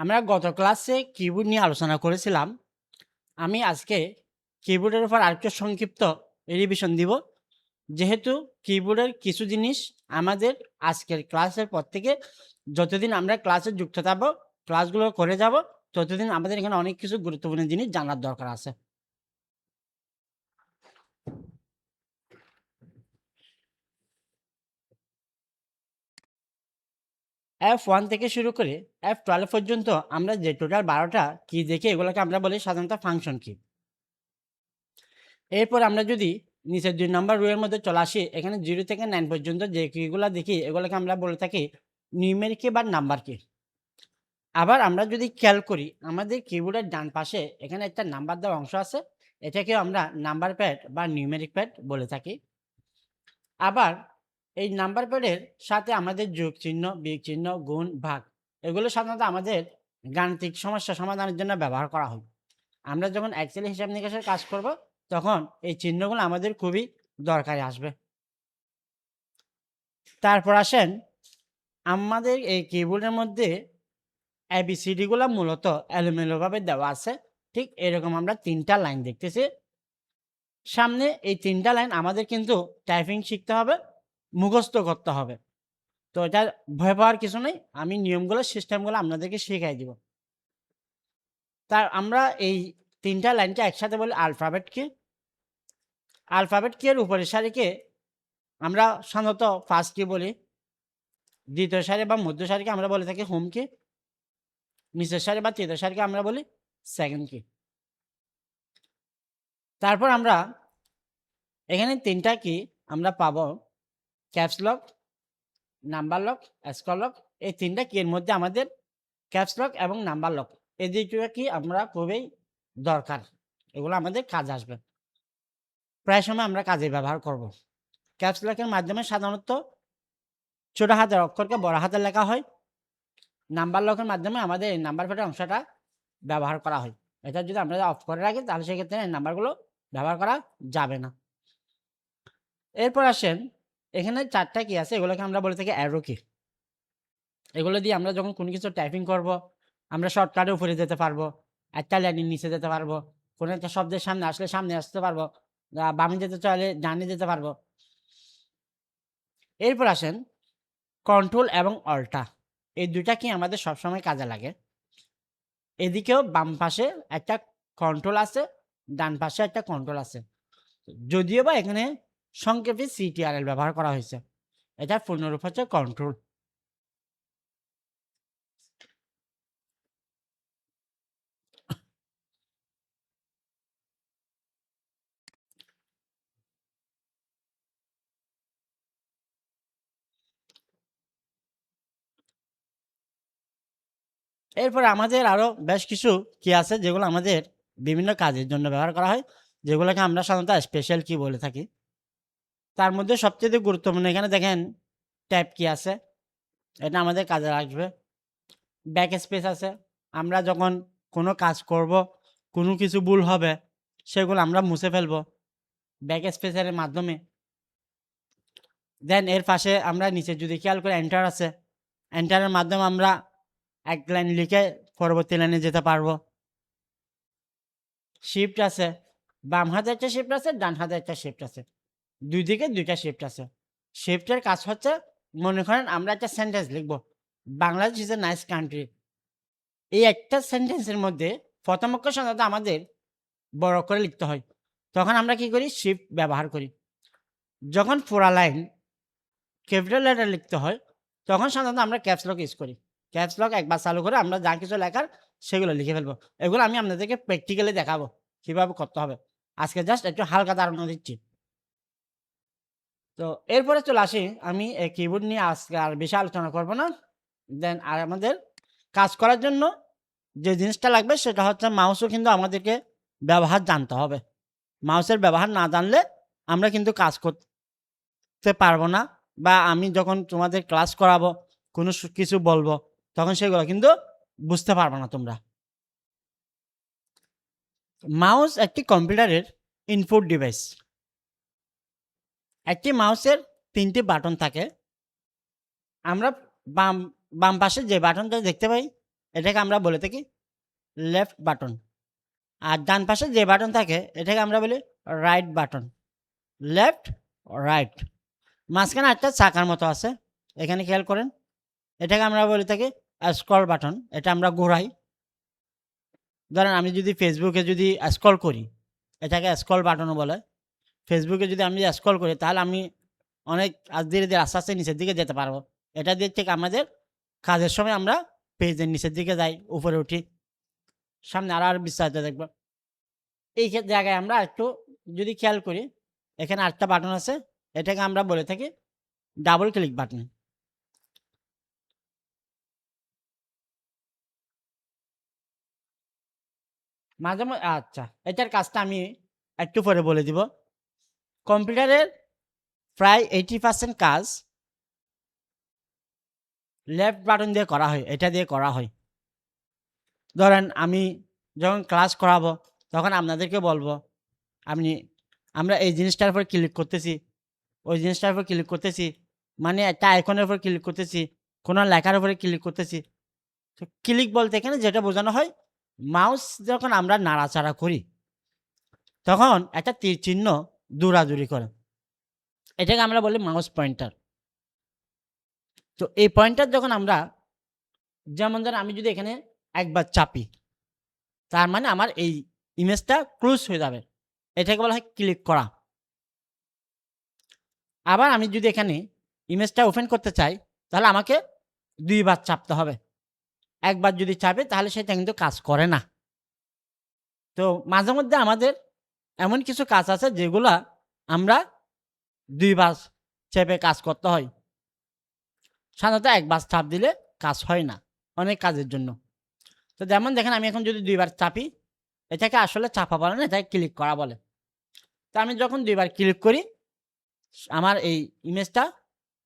আমরা গত ক্লাসে কিবোর্ড নিয়ে আলোচনা করেছিলাম। আমি আজকে কিবোর্ডের উপর আরেকটু সংক্ষিপ্ত রিভিশন দিব। যেহেতু কিবোর্ডের কিছু জিনিস আমাদের আজকের ক্লাসের পর থেকে যতদিন আমরা ক্লাসে যুক্ত থাকবো, ক্লাসগুলো করে যাব, ততদিন আমাদের এখানে অনেক কিছু গুরুত্বপূর্ণ জিনিস জানার দরকার আছে। F1 থেকে শুরু করে F12 পর্যন্ত আমরা যে টোটাল 12টা কি দেখি, এগুলোকে আমরা বলি সাধারণত ফাংশন কি। এরপর আমরা যদি নিচের 2 নম্বর রো এর মধ্যে চলে আসি, এখানে 0 থেকে 9 পর্যন্ত যে কিগুলো দেখি, এগুলোকে আমরা বলে থাকি নিউমেরিক কি বা নাম্বার কি। আবার আমরা যদি খেয়াল করি, আমাদের কিবোর্ডের ডান পাশে এখানে একটা নাম্বার দেওয়া অংশ আছে, এটাকে আমরা নাম্বার প্যাড বা নিউমেরিক প্যাড বলে থাকি। আবার এই নাম্বার প্যাডের সাথে আমাদের যোগ চিহ্ন, বিয়োগ চিহ্ন, গুণ, ভাগ এগুলো সাধারণত আমাদের গাণিতিক সমস্যা সমাধানের জন্য ব্যবহার করা হয়। আমরা যখন এক্সেল হিসাব নিকাশের কাজ করব, তখন এই চিহ্নগুলো আমাদের খুবই দরকারে আসবে। তারপর আসেন, আমাদের এই কিবোর্ডের মধ্যে ABCD-গুলো মূলত এলোমেলোভাবে দেওয়া আছে। ঠিক এরকম আমরা 3টা লাইন দেখতেছি। সামনে এই 3টা লাইন আমাদের কিন্তু টাইপিং শিখতে হবে, মুখস্থ করতে হবে। তো এটা ভয় পাওয়ার কিছু নেই। আমি নিয়মগুলো, সিস্টেমগুলো আপনাদেরকে শিখাই দিব। আমরা এই 3টা লাইনকে একসাথে বলি আলফাবেট কি। আলফাবেট কি এর উপরের সারিকে আমরা সাধারণত ফার্স্ট কি বলি, দ্বিতীয় সারি বা মধ্য সারিকে আমরা বলে থাকি হোম কি, নিচের সারি বা তৃতীয় সারিকে আমরা বলি সেকেন্ড কি। তারপর আমরা এখানে 3টা কি আমরা পাবো, caps lock, number lock, square lock. এই 3টা কি এর মধ্যে আমাদের ক্যাপস লক এবং নাম্বার লক এই দুইটা কি আমরা খুবই দরকার, এগুলো আমাদের কাজে আসবে, প্রায় সময় আমরা কাজে ব্যবহার করব। ক্যাপস লকের মাধ্যমে সাধারণত ছোট হাতের অক্ষরকে বড় হাতে লেখা হয়। নাম্বার লকের মাধ্যমে আমাদের এই নাম্বার প্যাডের অংশটা ব্যবহার করা হয়। এটা যদি আমরা অফ করে রাখি, তাহলে সেক্ষেত্রে এই নাম্বারগুলো ব্যবহার করা যাবে না। এরপর আসেন, এখানে 4টা কি আছে, এগুলোকে আমরা বলে থাকি অ্যারো কি। এগুলো দিয়ে আমরা যখন কোনো কিছু টাইপিং করব, আমরা শর্টকাটে উপরে যেতে পারবো, একটা লাইনের নিচে যেতে পারবো, কোনো একটা শব্দের সামনে আসলে সামনে আসতে পারবো, বামে যেতে চাইলে ডানে যেতে পারবো। এরপর আসেন কন্ট্রোল এবং অল্টা, এই দুইটা কি আমাদের সবসময় কাজে লাগে। এদিকেও বাম পাশে একটা কন্ট্রোল আছে, ডান পাশে একটা কন্ট্রোল আছে। যদিও বা এখানে সংক্ষেপে CTRL ব্যবহার করা হয়েছে, এটা পূর্ণরূপ হচ্ছে কন্ট্রোল। এরপরে আমাদের আরো বেশ কিছু কি আছে, যেগুলো আমাদের বিভিন্ন কাজের জন্য ব্যবহার করা হয়, যেগুলোকে আমরা সাধারণত স্পেশাল কি বলে থাকি। তার মধ্যে সবচেয়ে গুরুত্বপূর্ণ এখানে দেখেন ট্যাব কি আছে, এটা আমাদের কাজে লাগবে। ব্যাক স্পেস আছে, আমরা যখন কোনো কাজ করব, কোনো কিছু ভুল হবে, সেগুলো আমরা মুছে ফেলবো ব্যাক স্পেসের মাধ্যমে। দেন এর পাশে আমরা নিচে যদি খেয়াল করে এন্টার আছে, এন্টারের মাধ্যমে আমরা এক লাইন লিখে পরবর্তী লাইনে যেতে পারবো। শিফট আছে, বাম হাতে একটা শিফট আছে, ডান হাতে একটা শিফট আছে, দুই দিকে দুইটা শিফট আছে। শিফটের কাজ হচ্ছে, মনে করেন আমরা একটা সেন্টেন্স লিখবো, Bangladesh is a nice country. এই একটা সেন্টেন্সের মধ্যে প্রথম অক্ষর সাধারণত আমাদের বড় করে লিখতে হয়, তখন আমরা কি করি, শিফট ব্যবহার করি। যখন পুরা লাইন ক্যাপিটাল লেটার লিখতে হয়, তখন সাধারণত আমরা ক্যাপস লক ইউজ করি। ক্যাপস লক একবার চালু করে আমরা যা কিছু লেখার সেগুলো লিখে ফেলবো। এগুলো আমি আপনাদেরকে প্র্যাকটিক্যালি দেখাবো কিভাবে করতে হবে। আজকে জাস্ট একটু হালকা ধারণা দিচ্ছি। তো এরপরে চলে আসি, আমি এই কিবোর্ড নিয়ে আজকে আর বেশি আলোচনা করব না। দেন আর আমাদের কাজ করার জন্য যে জিনিসটা লাগবে সেটা হচ্ছে মাউসও কিন্তু আমাদেরকে ব্যবহার জানতে হবে। মাউসের ব্যবহার না জানলে আমরা কিন্তু কাজ করতে পারবো না, বা আমি যখন তোমাদের ক্লাস করাবো, কোনো কিছু বলবো, তখন সেগুলো কিন্তু বুঝতে পারবে না তোমরা। মাউস একটি কম্পিউটারের ইনপুট ডিভাইস। একটি মাউসের 3টি বাটন থাকে। আমরা বাম বাম পাশে যে বাটনটা দেখতে পাই, এটাকে আমরা বলে থাকি লেফট বাটন। আর ডান পাশে যে বাটন থাকে এটাকে আমরা বলি রাইট বাটন। Left, right. মাঝখানে একটা চাকার মতো আছে, এখানে খেয়াল করেন। এটাকে আমরা বলে থাকি স্ক্রল বাটন। এটা আমরা ঘোরাই। ধরেন আমি যদি ফেসবুকে যদি স্ক্রল করি, এটাকে স্ক্রল বাটনও বলে। ফেসবুকে যদি আমি স্ক্রল করি তাহলে আমি অনেক ধীরে ধীরে আস্তে আস্তে নিচের দিকে যেতে পারবো। এটা দিয়ে ঠিক আমাদের কাজের সময় আমরা পেজের নিচের দিকে যাই, উপরে উঠি, সামনে আরো বিস্তারিত দেখবো। এই জায়গায় আমরা একটু যদি খেয়াল করি, এখানে আরেকটা বাটন আছে, এটাকে আমরা বলে থাকি ডাবল ক্লিক বাটন। মাঝে মাঝে আচ্ছা, এটার কাজটা আমি একটু পরে বলে দিব। কম্পিউটারের প্রায় 80% কাজ লেফট বাটন দিয়ে করা হয়, এটা দিয়ে করা হয়। ধরেন আমি যখন ক্লাস করাবো তখন আপনাদেরকে বলবো আমরা এই জিনিসটার উপর ক্লিক করতেছি, ওই জিনিসটার উপর ক্লিক করতেছি, মানে একটা আইকনের উপর ক্লিক করতেছি, কোনো লেখার উপরে ক্লিক করতেছি। তো ক্লিক বলতে এখানে যেটা বোঝানো হয়, মাউস যখন আমরা নাড়াচাড়া করি তখন একটা তীর চিহ্ন দৌড়াদৌড়ি করে, এটাকে আমরা বলি মাউস পয়েন্টার। তো এই পয়েন্টার যখন আমরা, যেমন ধরেন আমি যদি এখানে একবার চাপি, তার মানে আমার এই ইমেজটা ক্লোজ হয়ে যাবে, এটাকে বলা হয় ক্লিক করা। আবার আমি যদি এখানে ইমেজটা ওপেন করতে চাই তাহলে আমাকে 2 বার চাপতে হবে। একবার যদি চাপি তাহলে সেটা কিন্তু কাজ করে না। তো মাঝে মধ্যে আমাদের এমন কিছু কাজ আছে যেগুলা আমরা 2 বার চেপে কাজ করতে হয়। সাধারণত 1 বার চাপ দিলে কাজ হয় না অনেক কাজের জন্য। তো যেমন দেখেন আমি এখন যদি 2 বার চাপি, এটাকে আসলে চাপা বলে না, এটাকে ক্লিক করা বলে। তো আমি যখন 2 বার ক্লিক করি আমার এই ইমেজটা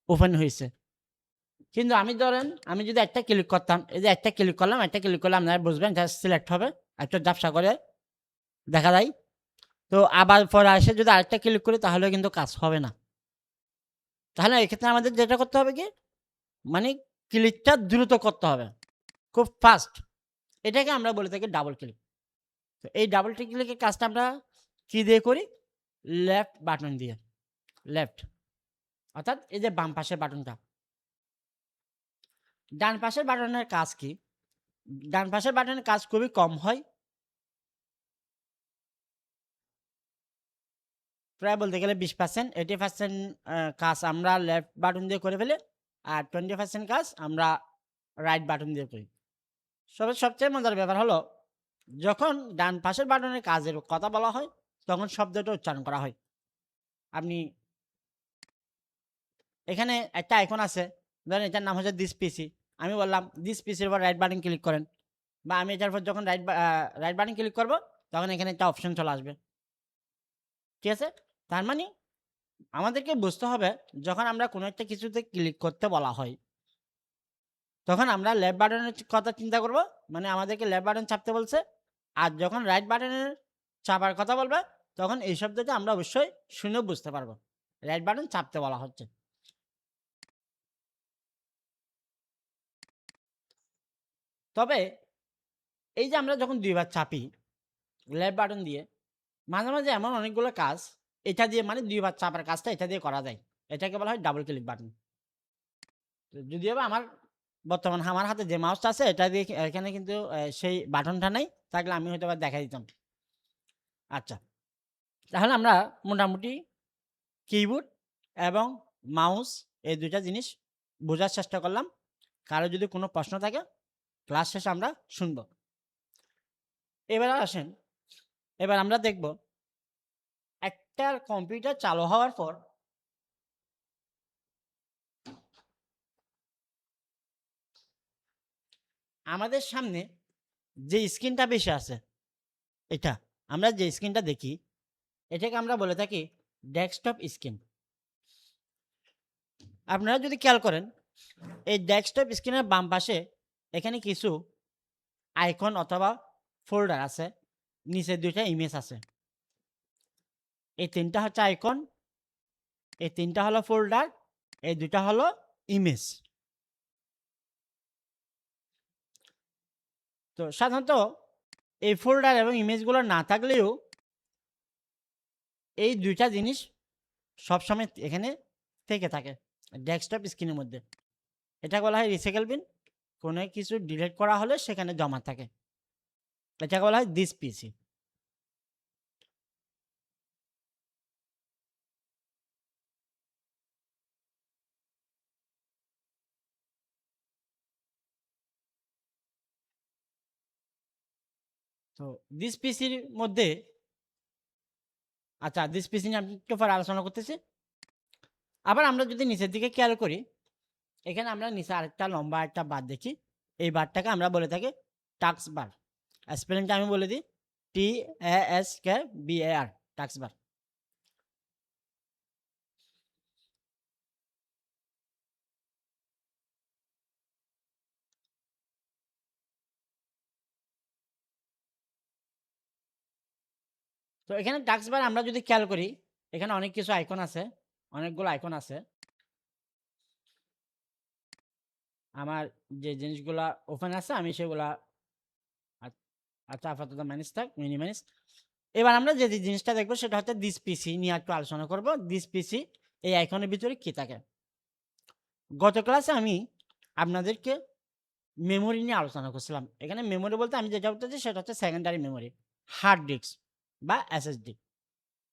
ওপেন হয়েছে। কিন্তু আমি ধরেন আমি যদি একটা ক্লিক করতাম, এই যে একটা ক্লিক করলাম, একটা ক্লিক করলে আপনারা বুঝবেন এটা সিলেক্ট হবে, একটু ঝাপসা করে দেখা যায়। তো আবার পরে এসে যদি আরেকটা ক্লিক করি তাহলেও কিন্তু কাজ হবে না। তাহলে এক্ষেত্রে আমাদের যেটা করতে হবে কি, মানে ক্লিকটা দ্রুত করতে হবে, খুব ফাস্ট। এটাকে আমরা বলে থাকি ডাবল ক্লিক। তো এই ডাবল ক্লিকের কাজটা আমরা কি দিয়ে করি? লেফট বাটন দিয়ে। লেফট অর্থাৎ এই যে বাম পাশের বাটনটা। ডান পাশের বাটনের কাজ কি? ডান পাশের বাটনের কাজ খুবই কম হয়। প্রায় বলতে গেলে 20%, 80% কাজ আমরা লেফট বাটন দিয়ে করে ফেলি। আর 20% কাজ আমরা রাইট বাটন দিয়ে করি। সবচেয়ে মজার ব্যাপার হলো, যখন ডান পাশের বাটনের কাজের কথা বলা হয় তখন শব্দটা উচ্চারণ করা হয়। আপনি এখানে একটা আইকন আছে, ধরেন এটার নাম হচ্ছে দিস পিসি। আমি বললাম দিস পিসির উপর রাইট বাটন ক্লিক করেন, বা আমি এটার উপর যখন রাইট বাটন ক্লিক করব তখন এখানে একটা অপশন চলে আসবে। ঠিক আছে? তার মানে আমাদেরকে বুঝতে হবে, যখন আমরা কোনো একটা কিছুতে ক্লিক করতে বলা হয় তখন আমরা লেফট বাটনের কথা চিন্তা করব, মানে আমাদেরকে লেফট বাটন চাপতে বলছে। আর যখন রাইট বাটনের চাপার কথা বলবে তখন এই শব্দটা আমরা অবশ্যই শুনে বুঝতে পারবো রাইট বাটন চাপতে বলা হচ্ছে। তবে এই যে আমরা যখন 2 বার চাপি লেফট বাটন দিয়ে, মাঝে মাঝে এমন অনেকগুলো কাজ এটা দিয়ে, মানে 2 বার চাপার কাজটা এটা দিয়ে করা যায়। এটাকে বলা হয় ডাবল ক্লিক বাটন। যদিও বা বর্তমান আমার হাতে যে মাউসটা আছে এটা দিয়ে এখানে কিন্তু সেই বাটনটা নাই, থাকলে আমি হয়তো বা দেখাই দিতাম। আচ্ছা, তাহলে আমরা মোটামুটি কিবোর্ড এবং মাউস এই ২টা জিনিস বোঝার চেষ্টা করলাম। কারো যদি কোনো প্রশ্ন থাকে ক্লাস শেষে আমরা শুনব। এবার আসেন, এবার আমরা দেখব একটা কম্পিউটার চালু হওয়ার পর আমাদের সামনে যে স্ক্রিনটা বেশি আছে, এটা আমরা যে স্ক্রিনটা দেখি এটাকে আমরা বলে থাকি ডেস্কটপ স্ক্রিন। আপনারা যদি খেয়াল করেন এই ডেস্কটপ স্ক্রিনের বাম পাশে এখানে কিছু আইকন অথবা ফোল্ডার আছে, নিচে 2টা ইমেজ আছে। এই 3টা হচ্ছে আইকন, এই 3টা হলো ফোল্ডার, এই 2টা হলো ইমেজ। তো সাধারণত এই ফোল্ডার এবং ইমেজগুলো না থাকলেও এই দুইটা জিনিস সবসময় এখানে থেকে থাকে ডেস্কটপ স্ক্রিনের মধ্যে। এটা বলা হয় রিসাইকেল বিন। কোনো কিছু ডিলিট করা হলে সেখানে জমা থাকে, এটাকে বলা হয় দিস পিসি। তো দিস পিসির মধ্যে, আচ্ছা দিস পিসি নিয়ে আমি একটু পরে আলোচনা করতেছি। আবার আমরা যদি নিচের দিকে খেয়াল করি, এখানে আমরা নিচে আরেকটা লম্বা একটা বার দেখি। এই বারটাকে আমরা বলে থাকি টাস্ক বার। স্পেলিংটা আমি বলে দিই, TASKBAR, টাস্ক বার। তো এখানে টাস্ক বার আমরা যদি খেয়াল করি, এখানে অনেক কিছু আইকন আছে, অনেকগুলো আইকন আছে। আমার যে জিনিসগুলা ওপেন আছে আমি সেগুলা, আচ্ছা আপাতত ম্যানেজ থাক, মিনিমাইজ। এবার আমরা যে জিনিসটা দেখবো সেটা হচ্ছে দিস পিসি নিয়ে একটু আলোচনা করব। দিস পিসি এই আইকনের ভিতরে কি থাকে। গত ক্লাসে আমি আপনাদেরকে মেমোরি নিয়ে আলোচনা করছিলাম। এখানে মেমোরি বলতে আমি যেটা বলতেছি সেটা হচ্ছে সেকেন্ডারি মেমোরি, হার্ড ডিস্ক বা এসএসডি।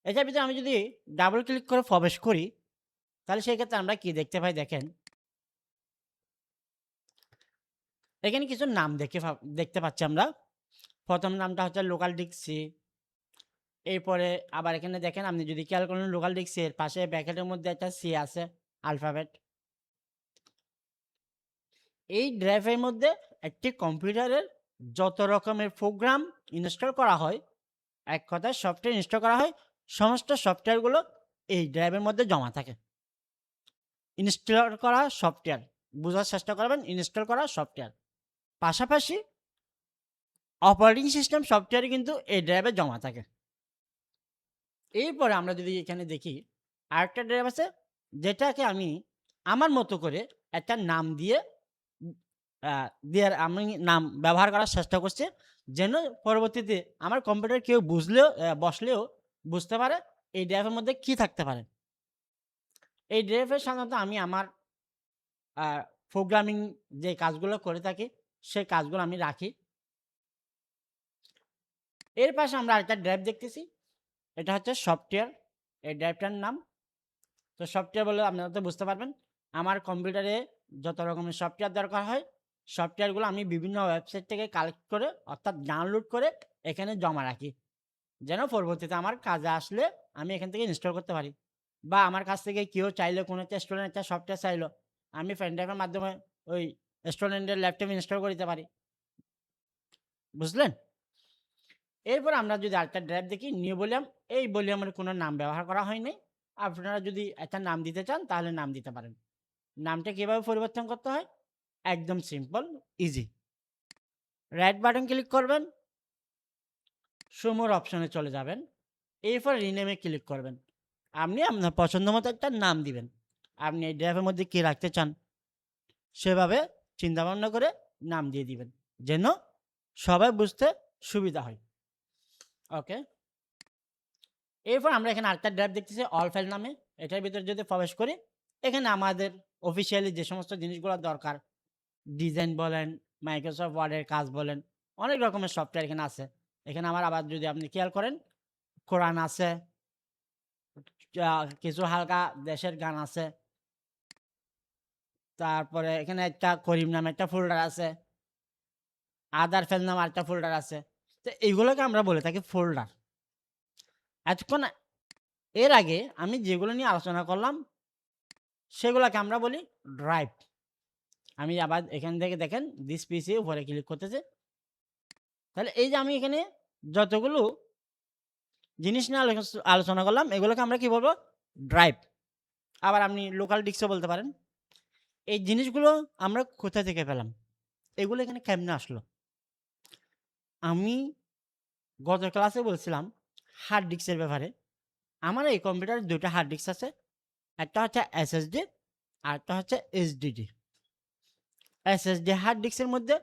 এটার ভিতরে আমি যদি ডাবল ক্লিক করে প্রবেশ করি, তাহলে সেই ক্ষেত্রে আমরা কি দেখতে পাই দেখেন। এখানে কিছু নাম দেখতে পাচ্ছি আমরা। প্রথম নামটা হচ্ছে লোকাল ডিস্ক সি। এরপরে আবার এখানে দেখেন, আপনি যদি খেয়াল করেন লোকাল ডিস্ক সি এর পাশে ব্র্যাকেটের মধ্যে একটা সি আছে, আলফাবেট। এই ড্রাইভের মধ্যে একটি কম্পিউটারের যত রকমের প্রোগ্রাম ইনস্টল করা হয়, এক কথায় সফটওয়্যার ইনস্টল করা হয়, সমস্ত সফটওয়্যারগুলো এই ড্রাইভের মধ্যে জমা থাকে। ইনস্টল করা সফটওয়্যার বোঝার চেষ্টা করবেন, ইনস্টল করা সফটওয়্যার পাশাপাশি অপারেটিং সিস্টেম সফটওয়্যার কিন্তু এই ড্রাইভে জমা থাকে। এরপরে আমরা যদি এখানে দেখি, আরেকটা ড্রাইভ আছে যেটাকে আমি আমার মতো করে একটা নাম দিয়ে আমি নাম ব্যবহার করার চেষ্টা করছি, যেন পরবর্তীতে আমার কম্পিউটার কেউ বসলেও বুঝতে পারে এই ড্রাইভের মধ্যে কি থাকতে পারে। এই ড্রাইভে সাধারণত আমি আমার প্রোগ্রামিং যে কাজগুলো করে থাকি সেই কাজগুলো আমি রাখি। এর পাশে আমরা আরেকটা ড্রাইভ দেখতেছি, এটা হচ্ছে সফটওয়্যার। এই ড্রাইভটার নাম, তো সফটওয়্যার বলে আপনারা তো বুঝতে পারবেন আমার কম্পিউটারে যত রকমের সফটওয়্যার দরকার হয়, সফটওয়্যারগুলো আমি বিভিন্ন ওয়েবসাইট থেকে কালেক্ট করে অর্থাৎ ডাউনলোড করে এখানে জমা রাখি, যেন পরবর্তীতে আমার কাজে আসলে আমি এখান থেকে ইনস্টল করতে পারি। বা আমার কাছ থেকে কেউ চাইলে কোনো একটা স্টুডেন্ট একটা সফটওয়্যার চাইলো, আমি পেনড্রাইভের মাধ্যমে ওই স্টুডেন্টের ল্যাপটপে ইনস্টল করে দিতে পারি। বুঝলেন? এরপর আমরা যদি আরেকটা ড্রাইভ দেখি নিউ ভলিউম, এই ভলিউমের কোনো নাম ব্যবহার করা হয়নি। আপনারা যদি একটা নাম দিতে চান তাহলে নাম দিতে পারেন। নামটা কিভাবে পরিবর্তন করতে হয়, একদম simple, easy. Right button click করবেন, শো মোর অপশনে চলে যাবেন, এরপর রিনেমে ক্লিক করবেন। আপনি আপনার পছন্দ মতো একটা নাম দিবেন। আপনি এই ড্রাইভের মধ্যে কী রাখতে চান সেভাবে চিন্তাভাবনা করে নাম দিয়ে দিবেন, যেন সবাই বুঝতে সুবিধা হয়। ওকে, এরপর আমরা এখানে আরেকটা ড্রাইভ দেখতেছি অল ফাইল নামে। এটার ভিতরে যদি প্রবেশ করি, এখানে আমাদের অফিসিয়ালি যে সমস্ত জিনিসগুলো দরকার, ডিজাইন বলেন, মাইক্রোসফট ওয়ার্ডের কাজ বলেন, অনেক রকমের সফটওয়্যার এখানে আছে। এখানে আমার আবার যদি আপনি খেয়াল করেন, কোরআন আছে, কিছু হালকা দেশের গান আছে, তারপরে এখানে একটা করিম নামে একটা ফোল্ডার আছে, আদার ফাইল নামে আরেকটা ফোল্ডার আছে। তো এইগুলোকে আমরা বলে থাকি ফোল্ডার। এতক্ষণ এর আগে আমি যেগুলো নিয়ে আলোচনা করলাম সেগুলোকে আমরা বলি ড্রাইভ। আমি আবার এখান থেকে দেখেন দিস পিসি উপরে ক্লিক করতেছে, তাহলে এই যে আমি এখানে যতগুলো জিনিস নিয়ে আলোচনা করলাম এগুলোকে আমরা কি বলবো, ড্রাইভ। আবার আপনি লোকাল ডিস্কও বলতে পারেন। এই জিনিসগুলো আমরা কোথা থেকে পেলাম, এগুলো এখানে কেমনে আসলো। আমি গত ক্লাসে বলছিলাম হার্ড ডিস্কের ব্যাপারে। আমার এই কম্পিউটারে দুটো হার্ড ডিস্ক আছে, একটা হচ্ছে এসএসডি আর একটা হচ্ছে এইচডিডি। এসএসডি হার্ড ডিস্কের মধ্যে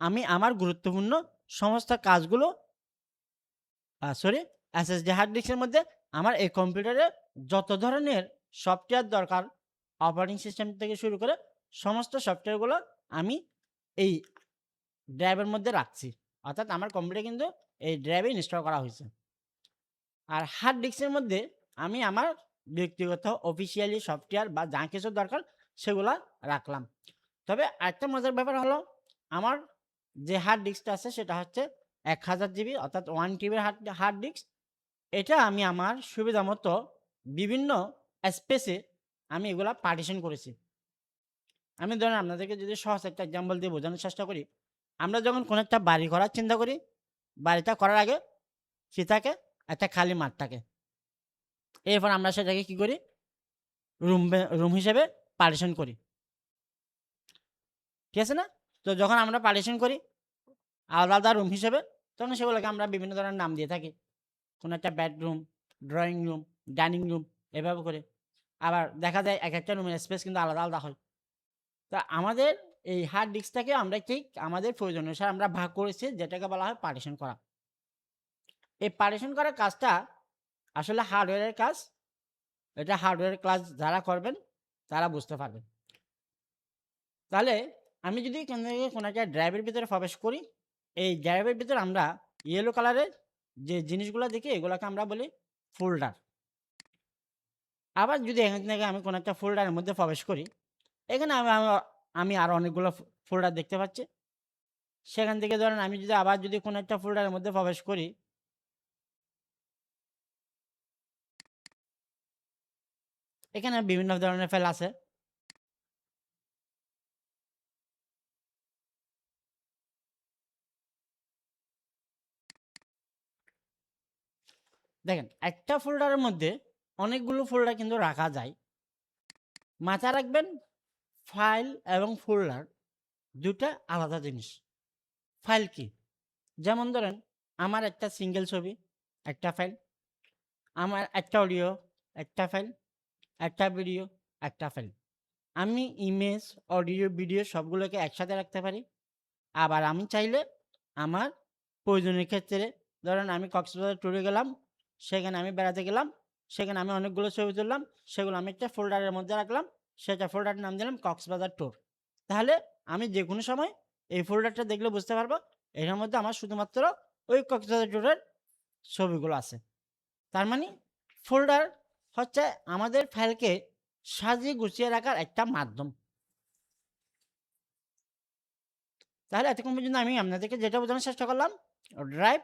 আমি আমার গুরুত্বপূর্ণ সমস্ত কাজগুলো এসএসডি হার্ড ডিস্কের মধ্যে আমার এই কম্পিউটারে যত ধরনের সফটওয়্যার দরকার, অপারেটিং সিস্টেম থেকে শুরু করে সমস্ত সফটওয়্যারগুলো আমি এই ড্রাইভের মধ্যে রাখছি। অর্থাৎ আমার কম্পিউটারে কিন্তু এই ড্রাইভে ইনস্টল করা হয়েছে। আর হার্ড ডিস্কের মধ্যে আমি আমার ব্যক্তিগত অফিসিয়ালি সফটওয়্যার বা যা কিছু দরকার সেগুলা রাখলাম। তবে আরেকটা মজার ব্যাপার হলো, আমার যে হার্ড ডিস্কটা আছে সেটা হচ্ছে 1000 জিবি, অর্থাৎ 1 টিবির হার্ড ডিস্ক। এটা আমি আমার সুবিধা মতো বিভিন্ন স্পেসে আমি এগুলা পার্টিশন করেছি। আমি ধরেন আপনাদেরকে যদি সহজ একটা এক্সাম্পল দিয়ে বোঝানোর চেষ্টা করি, আমরা যখন কোনো একটা বাড়ি করার চিন্তা করি, বাড়িটা করার আগে কি থাকে? একটা খালি মাঠ থাকে। এরপর আমরা সেটাকে কি করি? রুম হিসেবে পার্টিশন করি। ঠিক আছে না? তো যখন আমরা পার্টিশন করি আলাদা আলাদা রুম হিসেবে, তখন সেগুলোকে আমরা বিভিন্ন ধরনের নাম দিয়ে থাকি। কোনো একটা bedroom, drawing room, dining room, এভাবে করে। আবার দেখা যায় এক একটা রুমের স্পেস কিন্তু আলাদা আলাদা হয়। তা আমাদের এই হার্ড ডিস্কটাকে আমরা ঠিক আমাদের প্রয়োজন অনুসারে আমরা ভাগ করেছি, যেটাকে বলা হয় পার্টিশন করা। এই পার্টিশন করার কাজটা আসলে হার্ডওয়্যারের কাজ। এটা হার্ডওয়্যারের ক্লাস যারা করবেন তারা বুঝতে পারবেন। তাহলে আমি যদি এখান থেকে কোনো একটা ড্রাইভের ভিতরে প্রবেশ করি, এই ড্রাইভের ভিতরে আমরা ইয়েলো কালারের যে জিনিসগুলো দেখি এগুলোকে আমরা বলি ফোল্ডার। আবার যদি এখান থেকে আমি কোনো একটা ফোল্ডারের মধ্যে প্রবেশ করি, এখানে আমি আরও অনেকগুলো ফোল্ডার দেখতে পাচ্ছি। সেখান থেকে ধরেন আমি যদি আবার যদি কোনো একটা ফোল্ডারের মধ্যে প্রবেশ করি, এখানে বিভিন্ন ধরনের ফাইল আছে। দেখেন একটা ফোল্ডারের মধ্যে অনেকগুলো ফোল্ডার কিন্তু রাখা যায়। মাথায় রাখবেন, ফাইল এবং ফোল্ডার দুটা আলাদা জিনিস। ফাইল কি? যেমন ধরেন আমার একটা সিঙ্গেল ছবি একটা ফাইল, আমার একটা অডিও একটা ফাইল, একটা ভিডিও একটা ফাইল। আমি ইমেজ, অডিও, ভিডিও সবগুলোকে একসাথে রাখতে পারি। আবার আমি চাইলে আমার প্রয়োজনের ক্ষেত্রে ধরেন আমি কক্সবাজার ট্যুরে গেলাম, সেখানে আমি বেড়াতে গেলাম, সেখানে আমি অনেকগুলো ছবি তুললাম, সেগুলো আমি একটা ফোল্ডারের মধ্যে রাখলাম, সেটা ফোল্ডারের নাম দিলাম কক্সবাজার ট্যুর। তাহলে আমি যে কোনো সময় এই ফোল্ডারটা দেখলে বুঝতে পারবো এটার মধ্যে আমার শুধুমাত্র ওই কক্সবাজার ট্যুরের ছবিগুলো আছে। তার মানে ফোল্ডার হচ্ছে আমাদের ফাইলকে সাজিয়ে গুছিয়ে রাখার একটা মাধ্যম। তাহলে এতক্ষণ পর্যন্ত আমি আপনাদেরকে যেটা বোঝানোর চেষ্টা করলাম, ড্রাইভ,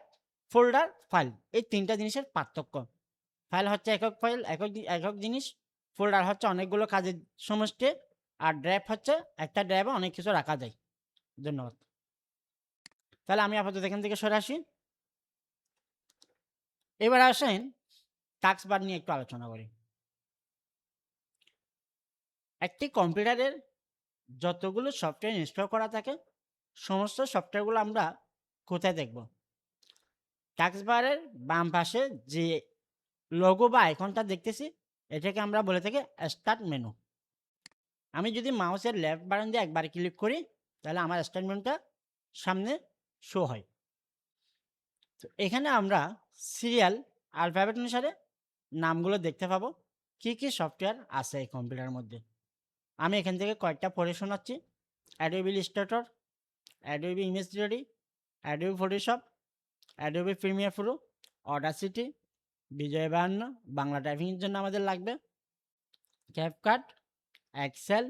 ফোল্ডার, ফাইল, এই তিনটা জিনিসের পার্থক্য। ফাইল হচ্ছে একক ফাইল, একক জিনিস। ফোল্ডার হচ্ছে অনেকগুলো কাজের সমষ্টি। আর ড্রাইভ হচ্ছে একটা ড্রাইভে অনেক কিছু রাখা যায়। ধন্যবাদ। তাহলে আমি আপাতত এখান থেকে সরে আসি। এবার আসেন টাস্ক বার নিয়ে একটু আলোচনা করি। একটি কম্পিউটারের যতগুলো সফটওয়্যার ইনস্টল করা থাকে সমস্ত সফটওয়্যারগুলো আমরা কোথায় দেখব? টাস্ক বারের বাম পাশে যে লোগো বা আইকনটা দেখতেছি এটাকে আমরা বলে থাকি স্টার্ট মেনু। আমি যদি মাউসের লেফট বাটন দিয়ে একবার ক্লিক করি তাহলে আমার স্টার্ট মেনুটা সামনে শো হয়। তো এখানে আমরা সিরিয়াল অ্যালফাবেট অনুসারে নামগুলো দেখতে পাবো কি কি সফটওয়্যার আছে এই কম্পিউটারের মধ্যে। আমি এখান থেকে কয়েকটা পড়ে শোনাচ্ছি। Adobe Illustrator, Adobe ImageReady, Adobe Photoshop, Adobe Premiere Pro, Audacity, Bijoy 52 Bangla টাইপিংয়ের জন্য আমাদের লাগবে, ক্যাপকাট, এক্সেল,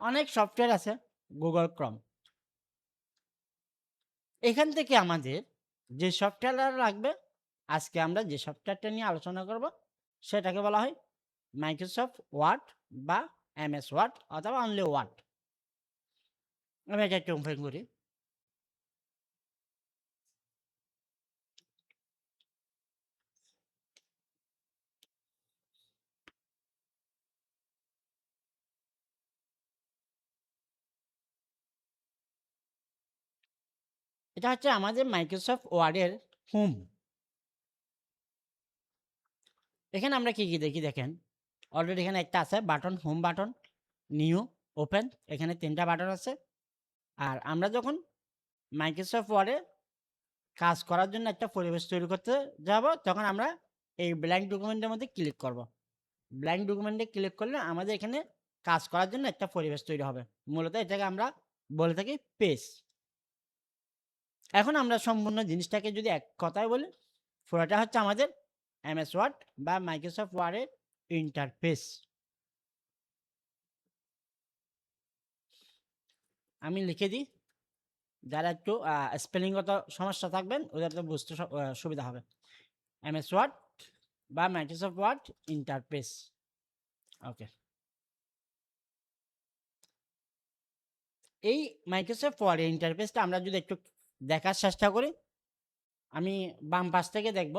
অনেক সফটওয়্যার আছে, গুগল ক্রোম। এখান থেকে আমাদের যে সফটওয়্যার লাগবে, আজকে আমরা যে সফটওয়্যারটা নিয়ে আলোচনা করব সেটাকে বলা হয় মাইক্রোসফট ওয়ার্ড বা এমএস ওয়ার্ড অথবা অনলি ওয়ার্ড। আমি এটা একটু ওপেন করি। এটা হচ্ছে আমাদের মাইক্রোসফট ওয়ার্ডের হোম। এখানে আমরা কি কি দেখি দেখেন, অলরেডি এখানে একটা আছে button, home button, new, open, এখানে তিনটা বাটন আছে। আর আমরা যখন মাইক্রোসফট ওয়ার্ডে কাজ করার জন্য একটা পরিবেশ তৈরি করতে যাব, তখন আমরা এই ব্ল্যাঙ্ক ডকুমেন্টের মধ্যে ক্লিক করব। ব্ল্যাঙ্ক ডকুমেন্টে ক্লিক করলে আমাদের এখানে কাজ করার জন্য একটা পরিবেশ তৈরি হবে। মূলত এটাকে আমরা বলে থাকি পেজ। এখন আমরা সম্পূর্ণ জিনিসটাকে যদি এক কথায় বলি, পুরোটা হচ্ছে আমাদের এমএস ওয়ার্ড বা মাইক্রোসফট ওয়ার্ডের ইন্টারফেস। আমি লিখে দিই, যারা একটু স্পেলিংগত সমস্যা থাকবেন ওদের তো বুঝতে সুবিধা হবে। এমএস ওয়ার্ড বা মাইক্রোসফট ওয়ার্ড ইন্টারফেস। ওকে, এই মাইক্রোসফট ওয়ার্ড ইন্টারফেসটা আমরা যদি একটু দেখার চেষ্টা করি, আমি বাম পাশ থেকে দেখব,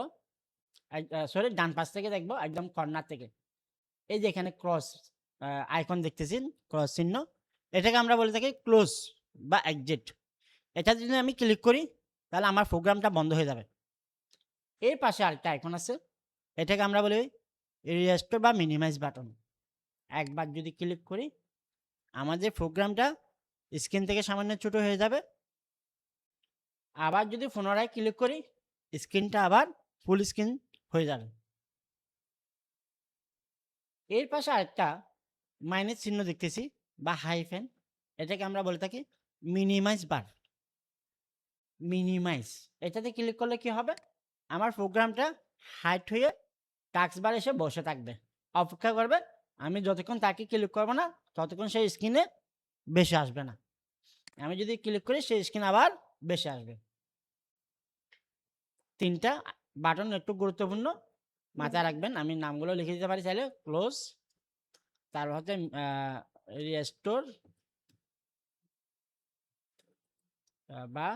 সরি ডান পাশ থেকে দেখব, একদম কর্নার থেকে। এই যে এখানে ক্রস আইকন দেখতেছেন, ক্রস চিহ্ন, এটাকে আমরা বলে থাকি ক্লোজ বা এক্সিট। এটা যদি আমি ক্লিক করি তাহলে আমার প্রোগ্রামটা বন্ধ হয়ে যাবে। এর পাশে আরেকটা আইকন আছে, এটাকে আমরা বলি রিস্টোর বা মিনিমাইজ বাটন। একবার যদি ক্লিক করি আমাদের প্রোগ্রামটা স্ক্রিন থেকে সামান্য ছোট হয়ে যাবে। আবার যদি পুনরায় ক্লিক করি স্ক্রিনটা আবার ফুল স্ক্রিন হয়ে যাবে। এর পাশে আরেকটা মাইনাস চিহ্ন দেখতেছি বা হাইফেন, এটাকে আমরা বলে থাকি মিনিমাইজ বার। মিনিমাইজ, এটাতে ক্লিক করলে কি হবে, আমার প্রোগ্রামটা হাইট হয়ে টাস্ক বার এসে বসে থাকবে, অপেক্ষা করবে। আমি যতক্ষণ তাকে ক্লিক করবো না ততক্ষণ সেই স্ক্রিনে বেশি আসবে না। আমি যদি ক্লিক করি সেই স্ক্রিন আবার বেশি আসবে। তিনটা বাটন একটু গুরুত্বপূর্ণ, মাথায় রাখবেন। আমি নামগুলো লিখে দিতে পারি চাইলে, ক্লোজ, তারপর হচ্ছে রিস্টোর বা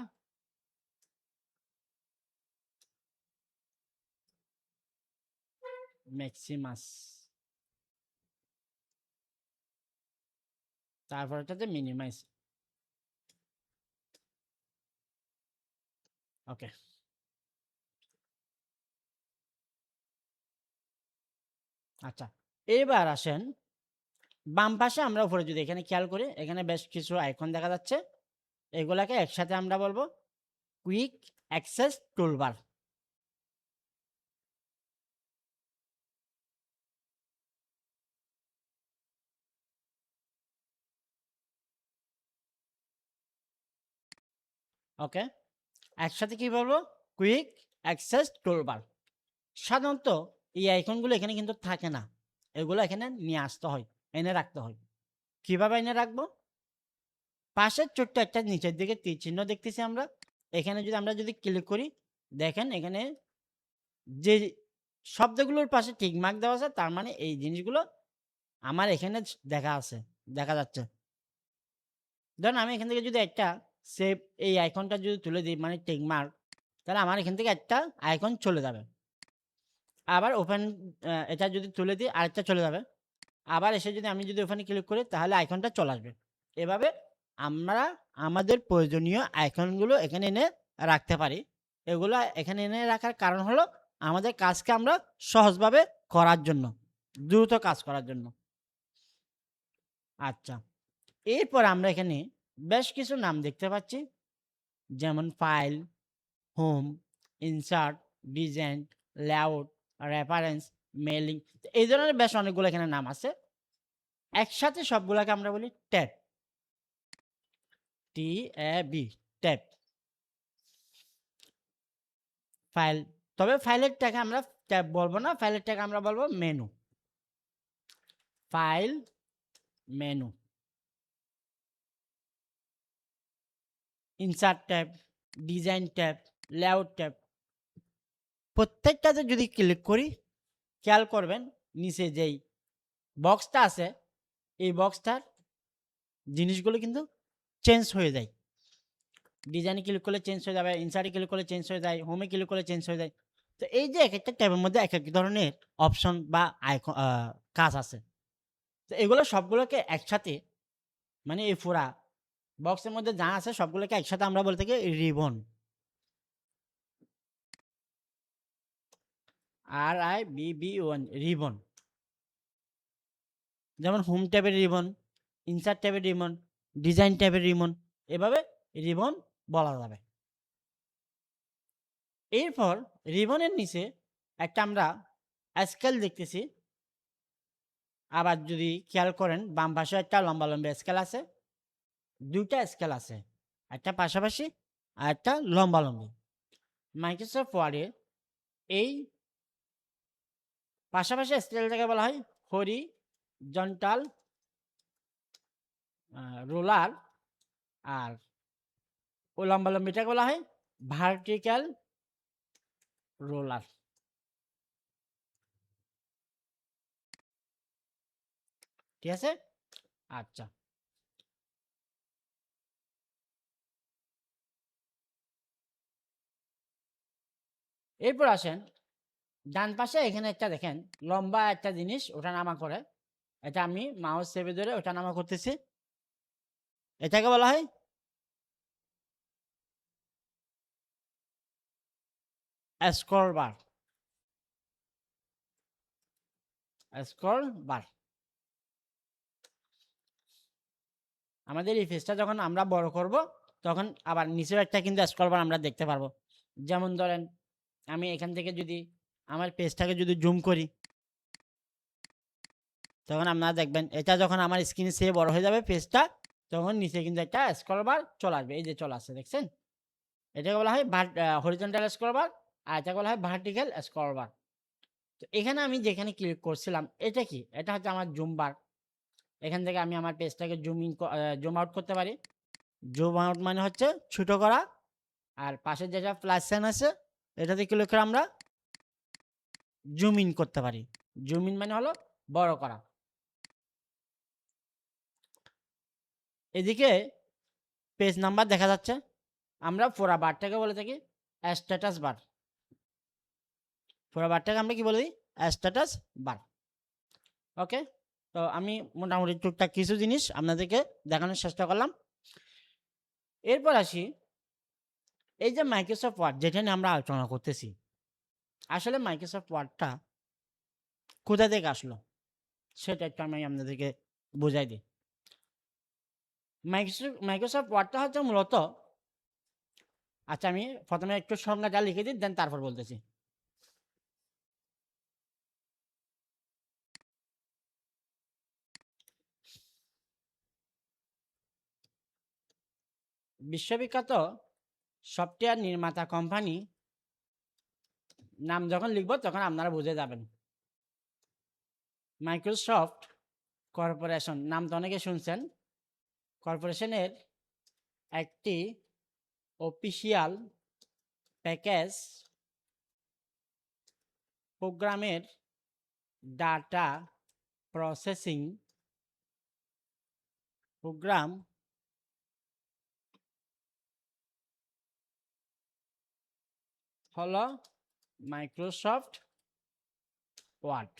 ম্যাক্সিমাস, তারপর হচ্ছে মিনিমাইজ। ওকে, আচ্ছা এবার আসেন বাম পাশে। আমরা উপরে যদি এখানে খেয়াল করি, এখানে বেশ কিছু আইকন দেখা যাচ্ছে, এগুলাকে একসাথে আমরা বলবো কুইক অ্যাক্সেস টুলবার। ওকে, একসাথে কি বলবো, কুইক অ্যাক্সেস টুলবার। সাধারণত এই আইকনগুলো এখানে কিন্তু থাকে না, এগুলো এখানে নিয়ে আসতে হয়, এনে রাখতে হয়। কিভাবে এনে রাখবো, পাশের ছোট্ট একটা নিচের দিকে তীর চিহ্ন দেখতেছি আমরা, এখানে যদি আমরা যদি ক্লিক করি দেখেন এখানে যে শব্দগুলোর পাশে টিক মার্ক দেওয়া আছে, তার মানে এই জিনিসগুলো আমার এখানে দেখা আছে, দেখা যাচ্ছে। ধরুন আমি এখান থেকে যদি একটা সেভ এই আইকনটা যদি তুলে দিই মানে টিক মার্ক, তাহলে আমার এখান থেকে একটা আইকন চলে যাবে। আবার ওপেন, এটা যদি তুলে দিই আরেকটা চলে যাবে। আবার এসে যদি আমি যদি ওখানে ক্লিক করি তাহলে আইকনটা চলে আসবে। এভাবে আমরা আমাদের প্রয়োজনীয় আইকনগুলো এখানে এনে রাখতে পারি। এগুলো এখানে এনে রাখার কারণ হলো আমাদের কাজকে আমরা সহজভাবে করার জন্য, দ্রুত কাজ করার জন্য। আচ্ছা, এরপর আমরা এখানে বেশ কিছু নাম দেখতে পাচ্ছি, যেমন file, home, insert, design, layout, reference, mailing, এই ধরনের বেশ অনেকগুলো এখানে নাম আছে। একসাথে সবগুলোকে আমরা বলি ট্যাব, TAB, ট্যাব। ফাইল, তবে ফাইলের টাকে আমরা ট্যাব বলবো না, ফাইলের টাকে আমরা বলবো menu. File menu, insert tab, design tab, layout tab. প্রত্যেকটাতে যদি ক্লিক করি খেয়াল করবেন নিচে যেই বক্সটা আছে এই বক্সটার জিনিসগুলো কিন্তু চেঞ্জ হয়ে যায়। ডিজাইনে ক্লিক করলে চেঞ্জ হয়ে যাবে, ইনসার্টে ক্লিক করলে চেঞ্জ হয়ে যায়, হোমে ক্লিক করলে চেঞ্জ হয়ে যায়। তো এই যে এক একটা ট্যাবের মধ্যে এক এক ধরনের অপশন বা আইকন কাজ আছে। তো এগুলো সবগুলোকে একসাথে মানে এই পুরা বক্সের মধ্যে যা আছে সবগুলোকে একসাথে আমরা বলে থাকি রিবন, RIBBON, রিবন। যেমন হোম ট্যাবের রিবন, ইনসার্ট ট্যাবের রিবন, ডিজাইন ট্যাবের রিবন, এভাবে রিবন বলা যাবে। এরপর রিবনের নিচে একটা আমরা স্কেল দেখতেছি। আবার যদি খেয়াল করেন বাম পাশে একটা লম্বা স্কেল আছে, ২ টা স্কেল আছে। একটা পাশাপাশি আর একটা লম্বালম্বি। মাইক্রোসফট ওয়ার্ডে এই পাশাপাশি স্কেলটাকে বলা হয় হরিজন্টাল রোলার, আর লম্বালম্বিটাকে বলা হয় ভার্টিক্যাল রোলার। ঠিক আছে? আচ্ছা। এরপর আসেন ডান পাশে, এখানে একটা দেখেন লম্বা একটা জিনিস ওঠানামা করে। এটা আমি মাউস চেপে ধরে ওঠানামা করতেছি। এটাকে বলা হয় স্ক্রল বার। Scroll bar. আমাদের এই পেজটা যখন আমরা বড় করব তখন আবার নিচের একটা কিন্তু স্ক্রল বার আমরা দেখতে পারবো। যেমন ধরেন আমি এখান থেকে যদি আমার পেজটাকে যদি জুম করি, তখন আপনারা দেখবেন এটা যখন আমার স্ক্রিনে সে বড় হয়ে যাবে পেজটা, তখন নিচে কিন্তু একটা স্ক্রল বার চলে আসবে। এই যে চলে আসছে, দেখছেন? এটাকে বলা হয় হরিজন্টাল স্ক্রল বার, আর এটাকে বলা হয় ভার্টিক্যাল স্ক্রল বার। তো এখানে আমি যেখানে ক্লিক করছিলাম এটা কি? এটা হচ্ছে আমার জুম বার। এখান থেকে আমি আমার পেজটাকে জুম আউট করতে পারি। জুম আউট মানে হচ্ছে ছোট করা, আর পাশে যেটা প্লাস সাইন আছে এটাতে ক্লিক করে আমরা জুম ইন করতে পারি। জুম ইন মানে হলো বড় করা। এদিকে পেজ নাম্বার দেখা যাচ্ছে। আমরা ফোরা বারটাকে বলে থাকি স্ট্যাটাস বার। ফোরা বারটাকে আমরা কি বলে দিই? Status bar. ওকে, তো আমি মোটামুটি টুকটাক কিছু জিনিস আপনাদেরকে দেখানোর চেষ্টা করলাম। এরপর আসি এই যে মাইক্রোসফট ওয়ার্ড যেটা নিয়ে আমরা আলোচনা করতেছি, আসলে মাইক্রোসফট ওয়ার্ডটা কোথা থেকে আসলো সেটা একটু আমি আপনাদেরকে বুঝাই দিই। মাইক্রোসফট ওয়ার্ডটা হচ্ছে মূলত, আচ্ছা আমি প্রথমে একটু সংজ্ঞাটা লিখে দিই, দেন তারপর বলতেছি। বিশ্ববিখ্যাত সফটওয়্যার নির্মাতা কোম্পানি নাম যখন লিখব তখন আপনারা বুঝে যাবেন। মাইক্রোসফট কর্পোরেশন নাম তো অনেকে শুনছেন। কর্পোরেশনের একটি অফিসিয়াল প্যাকেজ প্রোগ্রামের ডাটা প্রসেসিং প্রোগ্রাম হলো Microsoft Word.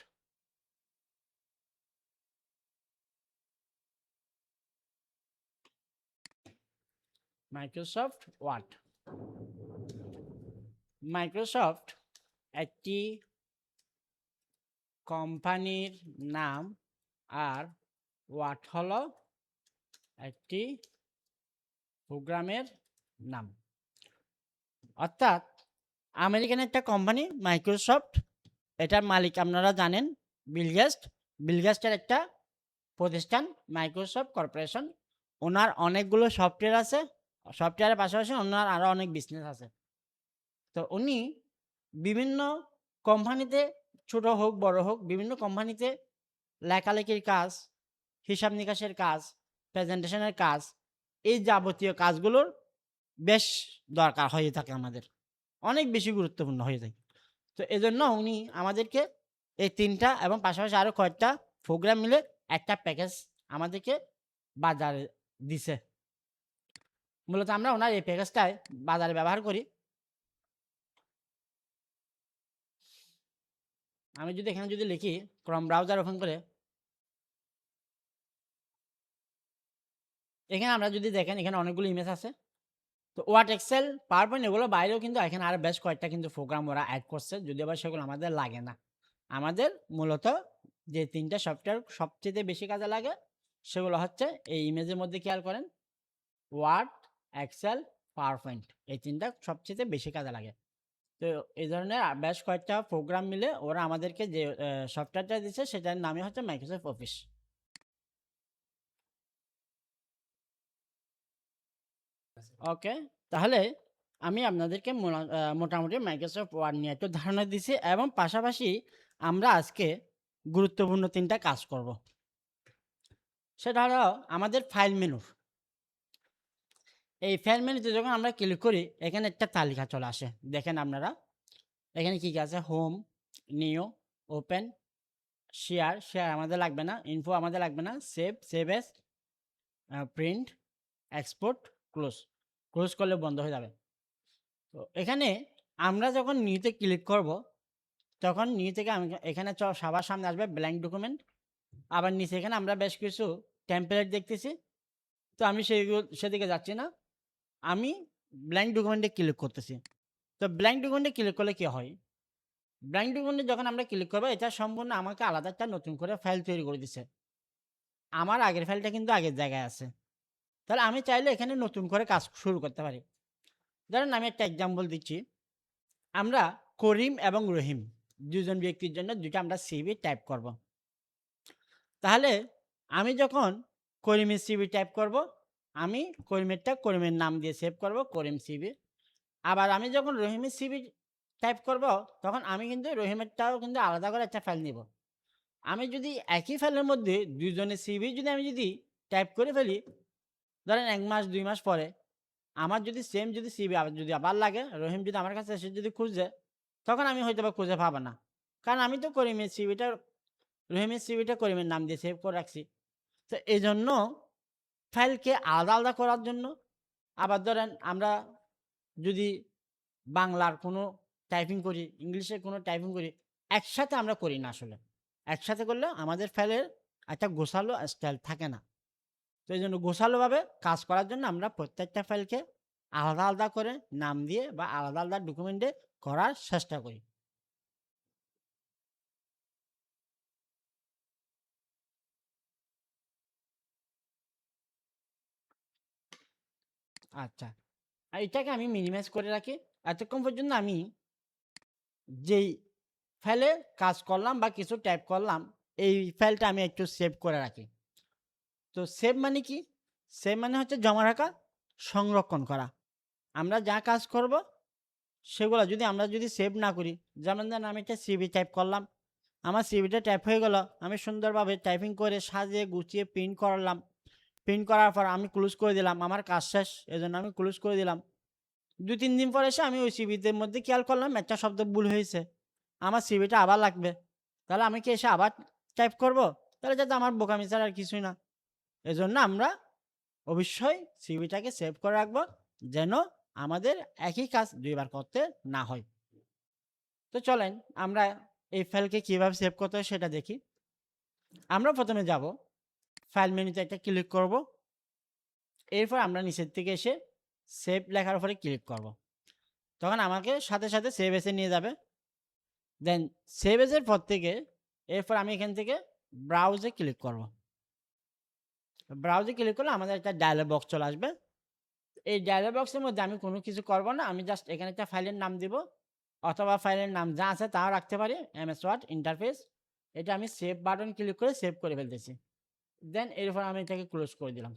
Microsoft Word. Microsoft একটি কোম্পানির নাম, আর ওয়ার্ড হলো একটি প্রোগ্রামের নাম। অর্থাৎ আমেরিকান একটা কোম্পানি মাইক্রোসফট, এটার মালিক আপনারা জানেন বিল গেটস। বিল গেটসের একটা প্রতিষ্ঠান মাইক্রোসফট কর্পোরেশন। ওনার অনেকগুলো সফটওয়্যার আছে, সফটওয়্যারের পাশাপাশি ওনার আরও অনেক বিজনেস আছে। তো উনি বিভিন্ন কোম্পানিতে, ছোট হোক বড় হোক, বিভিন্ন কোম্পানিতে লেখালেখির কাজ, হিসাব নিকাশের কাজ, প্রেজেন্টেশনের কাজ, এই যাবতীয় কাজগুলোর বেশ দরকার হয়ে থাকে, আমাদের অনেক বেশি গুরুত্বপূর্ণ হয়ে যায়। তো এজন্য উনি আমাদেরকে এই 3টা এবং পাশাপাশি আরও কয়েকটা প্রোগ্রাম মিলে একটা প্যাকেজ আমাদেরকে বাজারে দিছে। মূলত আমরা ওনার এই প্যাকেজটাই বাজারে ব্যবহার করি। আমি যদি এখানে যদি লিখি ক্রোম ব্রাউজার ওপেন করে, এখানে আমরা যদি দেখেন এখানে অনেকগুলো ইমেজ আছে। তো ওয়ার্ড, এক্সেল, পাওয়ার পয়েন্ট এগুলো বাইরেও কিন্তু এখানে আরও বেশ কয়েকটা কিন্তু প্রোগ্রাম ওরা অ্যাড করছে, যদিও বা সেগুলো আমাদের লাগে না। আমাদের মূলত যে 3টা সফটওয়্যার সবচেয়ে বেশি কাজে লাগে সেগুলো হচ্ছে এই ইমেজের মধ্যে খেয়াল করেন ওয়ার্ড, এক্সেল পাওয়ার পয়েন্ট, এই তিনটা সবচেয়ে বেশি কাজে লাগে। তো এই ধরনের বেশ কয়েকটা প্রোগ্রাম মিলে ওরা আমাদেরকে যে সফটওয়্যারটা দিচ্ছে সেটার নামই হচ্ছে মাইক্রোসফট অফিস। ওকে, তাহলে আমি আপনাদেরকে মোটামুটি মাইক্রোসফট ওয়ার্ড নিয়ে একটু ধারণা দিছি এবং পাশাপাশি আমরা আজকে গুরুত্বপূর্ণ ৩টা কাজ করব। সেটা হলো আমাদের ফাইল মেনু। এই ফাইল মেনুতে যখন আমরা ক্লিক করি এখানে একটা তালিকা চলে আসে। দেখেন আপনারা এখানে কি আছে, home, new, open, share, share আমাদের লাগবে না, ইনফো আমাদের লাগবে না, save, save S, print, export, close. Close করলে বন্ধ হয়ে যাবে। তো এখানে আমরা যখন নিউতে ক্লিক করব তখন নিউ থেকে আমি এখানে সবার সামনে আসবে ব্ল্যাঙ্ক ডকুমেন্ট। আবার নিচে এখানে আমরা বেশ কিছু টেমপ্লেট দেখতেছি। তো আমি সেদিকে যাচ্ছি না, আমি ব্ল্যাঙ্ক ডকুমেন্টে ক্লিক করতেছি। তো ব্ল্যাঙ্ক ডকুমেন্টে ক্লিক করলে কি হয়, ব্ল্যাঙ্ক ডকুমেন্টে যখন আমরা ক্লিক করবো এটা সম্পূর্ণ আমাকে আলাদা একটা নতুন করে ফাইল তৈরি করে দিচ্ছে। আমার আগের ফাইলটা কিন্তু আগের জায়গায় আছে। তাহলে আমি চাইলে এখানে নতুন করে কাজ শুরু করতে পারি। ধরেন আমি একটা এক্সাম্পল দিচ্ছি, আমরা করিম এবং রহিম দুজন ব্যক্তির জন্য দুইটা আমরা সিভি টাইপ করব। তাহলে আমি যখন করিমের সিভি টাইপ করব, আমি করিমের নাম দিয়ে সেভ করব করিম সিভি। আবার আমি যখন রহিমের সিভি টাইপ করব তখন আমি কিন্তু রহিমেরটাও কিন্তু আলাদা করে একটা ফাইল নিব। আমি যদি একই ফাইলের মধ্যে দুজনের সিভি যদি আমি টাইপ করে ফেলি, ধরেন ১ মাস ২ মাস পরে আমার যদি সেম সিভি আবার লাগে, রহিম যদি আমার কাছে এসে খুঁজে, তখন আমি হয়তোবা খুঁজে পাবো না। কারণ আমি তো রহিমের সিভিটা করিমের নাম দিয়ে সেভ করে রাখছি। তো এজন্য ফাইলকে আলাদা, আলাদা করার জন্য, আবার ধরেন আমরা যদি বাংলার কোনো টাইপিং করি, ইংলিশের কোনো টাইপিং করি, একসাথে আমরা করি না আসলে। একসাথে করলে আমাদের ফাইলের একটা গোছালো স্টাইল থাকে না। তো এইজন্য গোছালোভাবে কাজ করার জন্য আমরা প্রত্যেকটা ফাইলকে আলাদা, আলাদা করে নাম দিয়ে বা আলাদা, আলাদা ডকুমেন্টে করার চেষ্টা করি। আচ্ছা। আর এটাকে আমি মিনিমাইজ করে রাখি। এতক্ষণ পর্যন্ত আমি যেই ফাইলে কাজ করলাম বা কিছু টাইপ করলাম, এই ফাইলটা আমি একটু সেভ করে রাখি। তো সেভ মানে কি? সেভ মানে হচ্ছে জমা রাখা, সংরক্ষণ করা। আমরা যা কাজ করব সেগুলা আমরা যদি সেভ না করি, যেমন ধরেন আমি একটা সিভি টাইপ করলাম, আমার সিভিটা টাইপ হয়ে গেল, আমি সুন্দরভাবে টাইপিং করে সাজিয়ে গুছিয়ে প্রিন্ট করলাম। প্রিন্ট করার পর আমি ক্লোজ করে দিলাম, আমার কাজ শেষ, এজন্য আমি ক্লোজ করে দিলাম। ২-৩ দিন পরে এসে আমি ওই সিভির মধ্যে খেয়াল করলাম একটা শব্দ ভুল হয়েছে, আমার সিভিটা আবার লাগবে। তাহলে আমি কি এসে আবার টাইপ করব? তাহলে যাতে আমার বোকামি ছাড়া আর কিছুই না। এজন্য আমরা অবশ্যই সিভিটাকে সেভ করে রাখবো, যেন আমাদের একই কাজ ২ বার করতে না হয়। তো চলেন আমরা এই ফাইলকে কিভাবে সেভ করতে হয় সেটা দেখি। আমরা প্রথমে যাব, ফাইল মেনুতে একটা ক্লিক করব। এরপর আমরা নিচের থেকে এসে সেভ লেখার উপরে ক্লিক করব। তখন আমাকে সাথে, সাথে সেভ এসে নিয়ে যাবে। দেন সেভ এসের পর থেকে এরপর আমি এখান থেকে ব্রাউজে ক্লিক করব। ব্রাউজে ক্লিক করলে আমাদের একটা ডায়ালগ বক্স চলে আসবে। এই ডায়ালগ বক্সের মধ্যে আমি কোনো কিছু করব না। আমি জাস্ট এখানে একটা ফাইলের নাম দিব, অথবা ফাইলের নাম যা আছে তাও রাখতে পারি। MS Word interface. এটা আমি সেভ বাটন ক্লিক করে সেভ করে ফেলতেছি। দেন এরপর আমি এটাকে ক্লোজ করে দিলাম।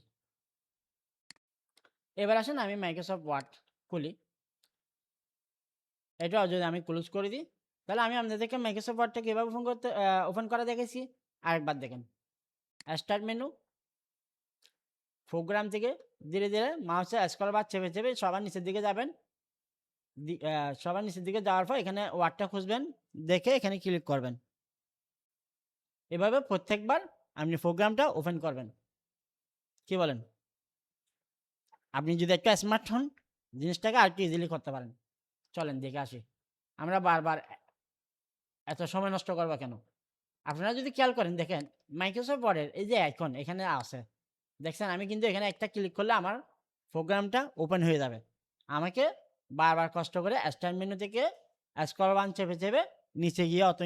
এবার আসেন আমি মাইক্রোসফট ওয়ার্ড খুলি। এটাও যদি আমি ক্লোজ করে দিই, তাহলে আমি আপনাদেরকে মাইক্রোসফট ওয়ার্ডটা কীভাবে ওপেন করা দেখেছি। আরেকবার দেখেন, স্টার্ট মেনু, প্রোগ্রাম থেকে ধীরে, ধীরে মাউসের স্ক্রল বার চেপে, চেপে সবার নিচের দিকে যাবেন। সবার নিচের দিকে যাওয়ার পর এখানে ওয়ার্ডটা খুঁজবেন, দেখে এখানে ক্লিক করবেন। এভাবে প্রত্যেকবার আপনি প্রোগ্রামটা ওপেন করবেন। কি বলেন? আপনি যদি একটা স্মার্ট হন, জিনিসটাকে আরেকটু ইজিলি করতে পারেন। চলেন দেখে আসি। আমরা বারবার এত সময় নষ্ট করব কেন? আপনারা যদি খেয়াল করেন দেখেন, মাইক্রোসফট ওয়ার্ডের এই যে আইকন এখানে আছে। দেখছেন আমি কিন্তু এখানে একটা ক্লিক করলে আমার প্রোগ্রামটা ওপেন হয়ে যাবে। আমাকে বারবার কষ্ট করে স্টার্ট মেনু থেকে স্ক্রল বার চেপে, চেপে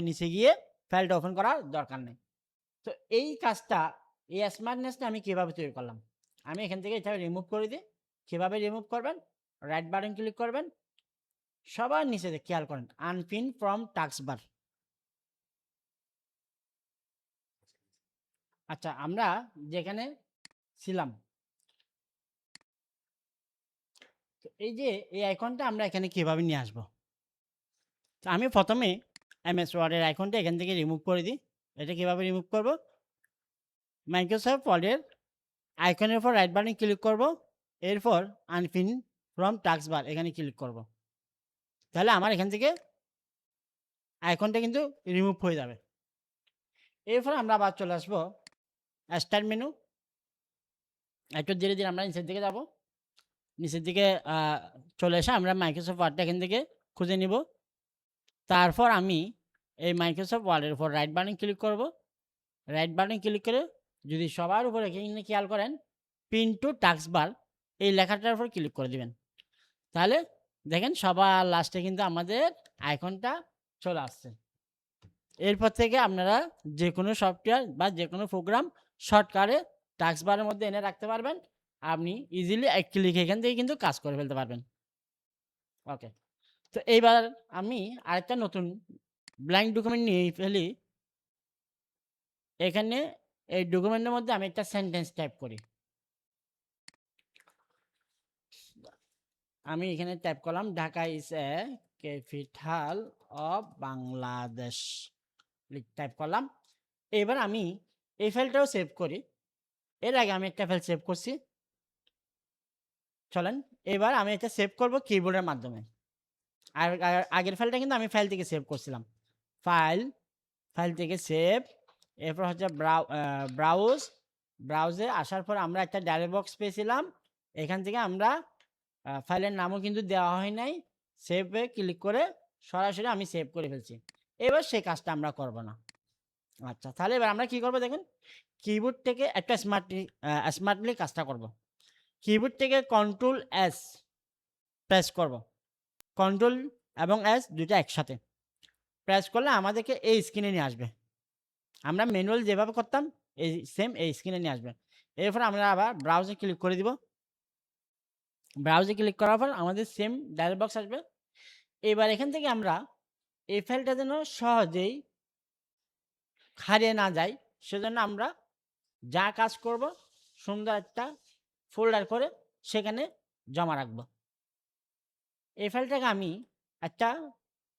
নিচে গিয়ে ফাইলটা ওপেন করার দরকার নেই। তো এই কাজটা, এই স্মার্টনেসটা আমি কিভাবে তৈরি করলাম? আমি এখান থেকে এটা রিমুভ করে দিই। কিভাবে রিমুভ করবেন? রাইট বাটন ক্লিক করবেন, সবার নিচে খেয়াল করেন আনপিন ফ্রম টাস্ক বার। আচ্ছা, আমরা যেখানে ছিলাম, এই যে এই আইকনটা আমরা এখানে কিভাবে নিয়ে আসবো? তো আমি প্রথমে এমএস ওয়ার্ডের আইকনটা এখান থেকে রিমুভ করে দিই। এটা কিভাবে রিমুভ করব? মাইক্রোসফট ওয়ার্ডের আইকনের উপর রাইট বাটন ক্লিক করব, এরপর আনপিন ফ্রম টাস্ক বার এখানে ক্লিক করব। তাহলে আমার এখান থেকে আইকনটা কিন্তু রিমুভ হয়ে যাবে। এরপর আমরা আবার চলে আসবো স্টার্ট মেনু। একটু ধীরে ধীরে আমরা নিচের দিকে যাব। নিচের দিকে চলে এসে আমরা মাইক্রোসফট ওয়ার্ডটা এখান থেকে খুঁজে নিব। তারপর আমি এই মাইক্রোসফট ওয়ার্ডের উপর রাইট বাটন ক্লিক করব। রাইট বাটন ক্লিক করে যদি সবার উপরে এখানে খেয়াল করেন পিন টু টাস্ক বার এই লেখাটার উপর ক্লিক করে দিবেন। তাহলে দেখেন সবার লাস্টে কিন্তু আমাদের আইকনটা চলে আসছে। এরপর থেকে আপনারা যে কোনো সফটওয়্যার বা যে কোনো প্রোগ্রাম শর্টকাটে টাস্ক বারের মধ্যে এনে রাখতে পারবেন। আপনি ইজিলি এক ক্লিক এখান থেকে কিন্তু কাজ করে ফেলতে পারবেন। ওকে, তো এইবার আমি আরেকটা নতুন ব্ল্যাঙ্ক ডকুমেন্ট নিয়ে ফেলি। এখানে এই ডকুমেন্টের মধ্যে আমি একটা সেন্টেন্স টাইপ করি। আমি এখানে টাইপ করলাম Dhaka is a capital of Bangladesh, type করলাম। এবার আমি এই ফাইলটাও সেভ করি। এর আগে আমি একটা ফাইল সেভ করছি, চলেন এবার আমি এটা সেভ করব কিবোর্ডের মাধ্যমে। আর আগের ফাইলটা কিন্তু আমি ফাইল থেকে সেভ করছিলাম। ফাইল থেকে সেভ, এরপর হচ্ছে ব্রাউজে আসার পর আমরা একটা ডায়লগ বক্স পেয়েছিলাম। এখান থেকে আমরা ফাইলের নামও কিন্তু দেওয়া হয় নাই, সেভে ক্লিক করে সরাসরি আমি সেভ করে ফেলছি। এবার সেই কাজটা আমরা করব না। আচ্ছা, তাহলে এবার আমরা কি করব দেখেন, কিবোর্ড থেকে একটা স্মার্টলি কাজটা করব। কিবোর্ড থেকে কন্ট্রোল এস প্রেস করব। কন্ট্রোল এবং এস দুইটা একসাথে প্রেস করলে আমাদেরকে এই স্ক্রিনে নিয়ে আসবে। আমরা ম্যানুয়াল যেভাবে করতাম এই সেম এই স্ক্রিনে নিয়ে আসবে। এরপর আমরা আবার ব্রাউজে ক্লিক করে দিব। ব্রাউজে ক্লিক করার পর আমাদের সেম ডায়লগ বক্স আসবে। এবার এখান থেকে আমরা এই ফাইলটা যেন সহজেই হারিয়ে না যায়, সেজন্য আমরা যা কাজ করব সুন্দর একটা ফোল্ডার করে সেখানে জমা রাখব। এই ফাইলটাকে আমি একটা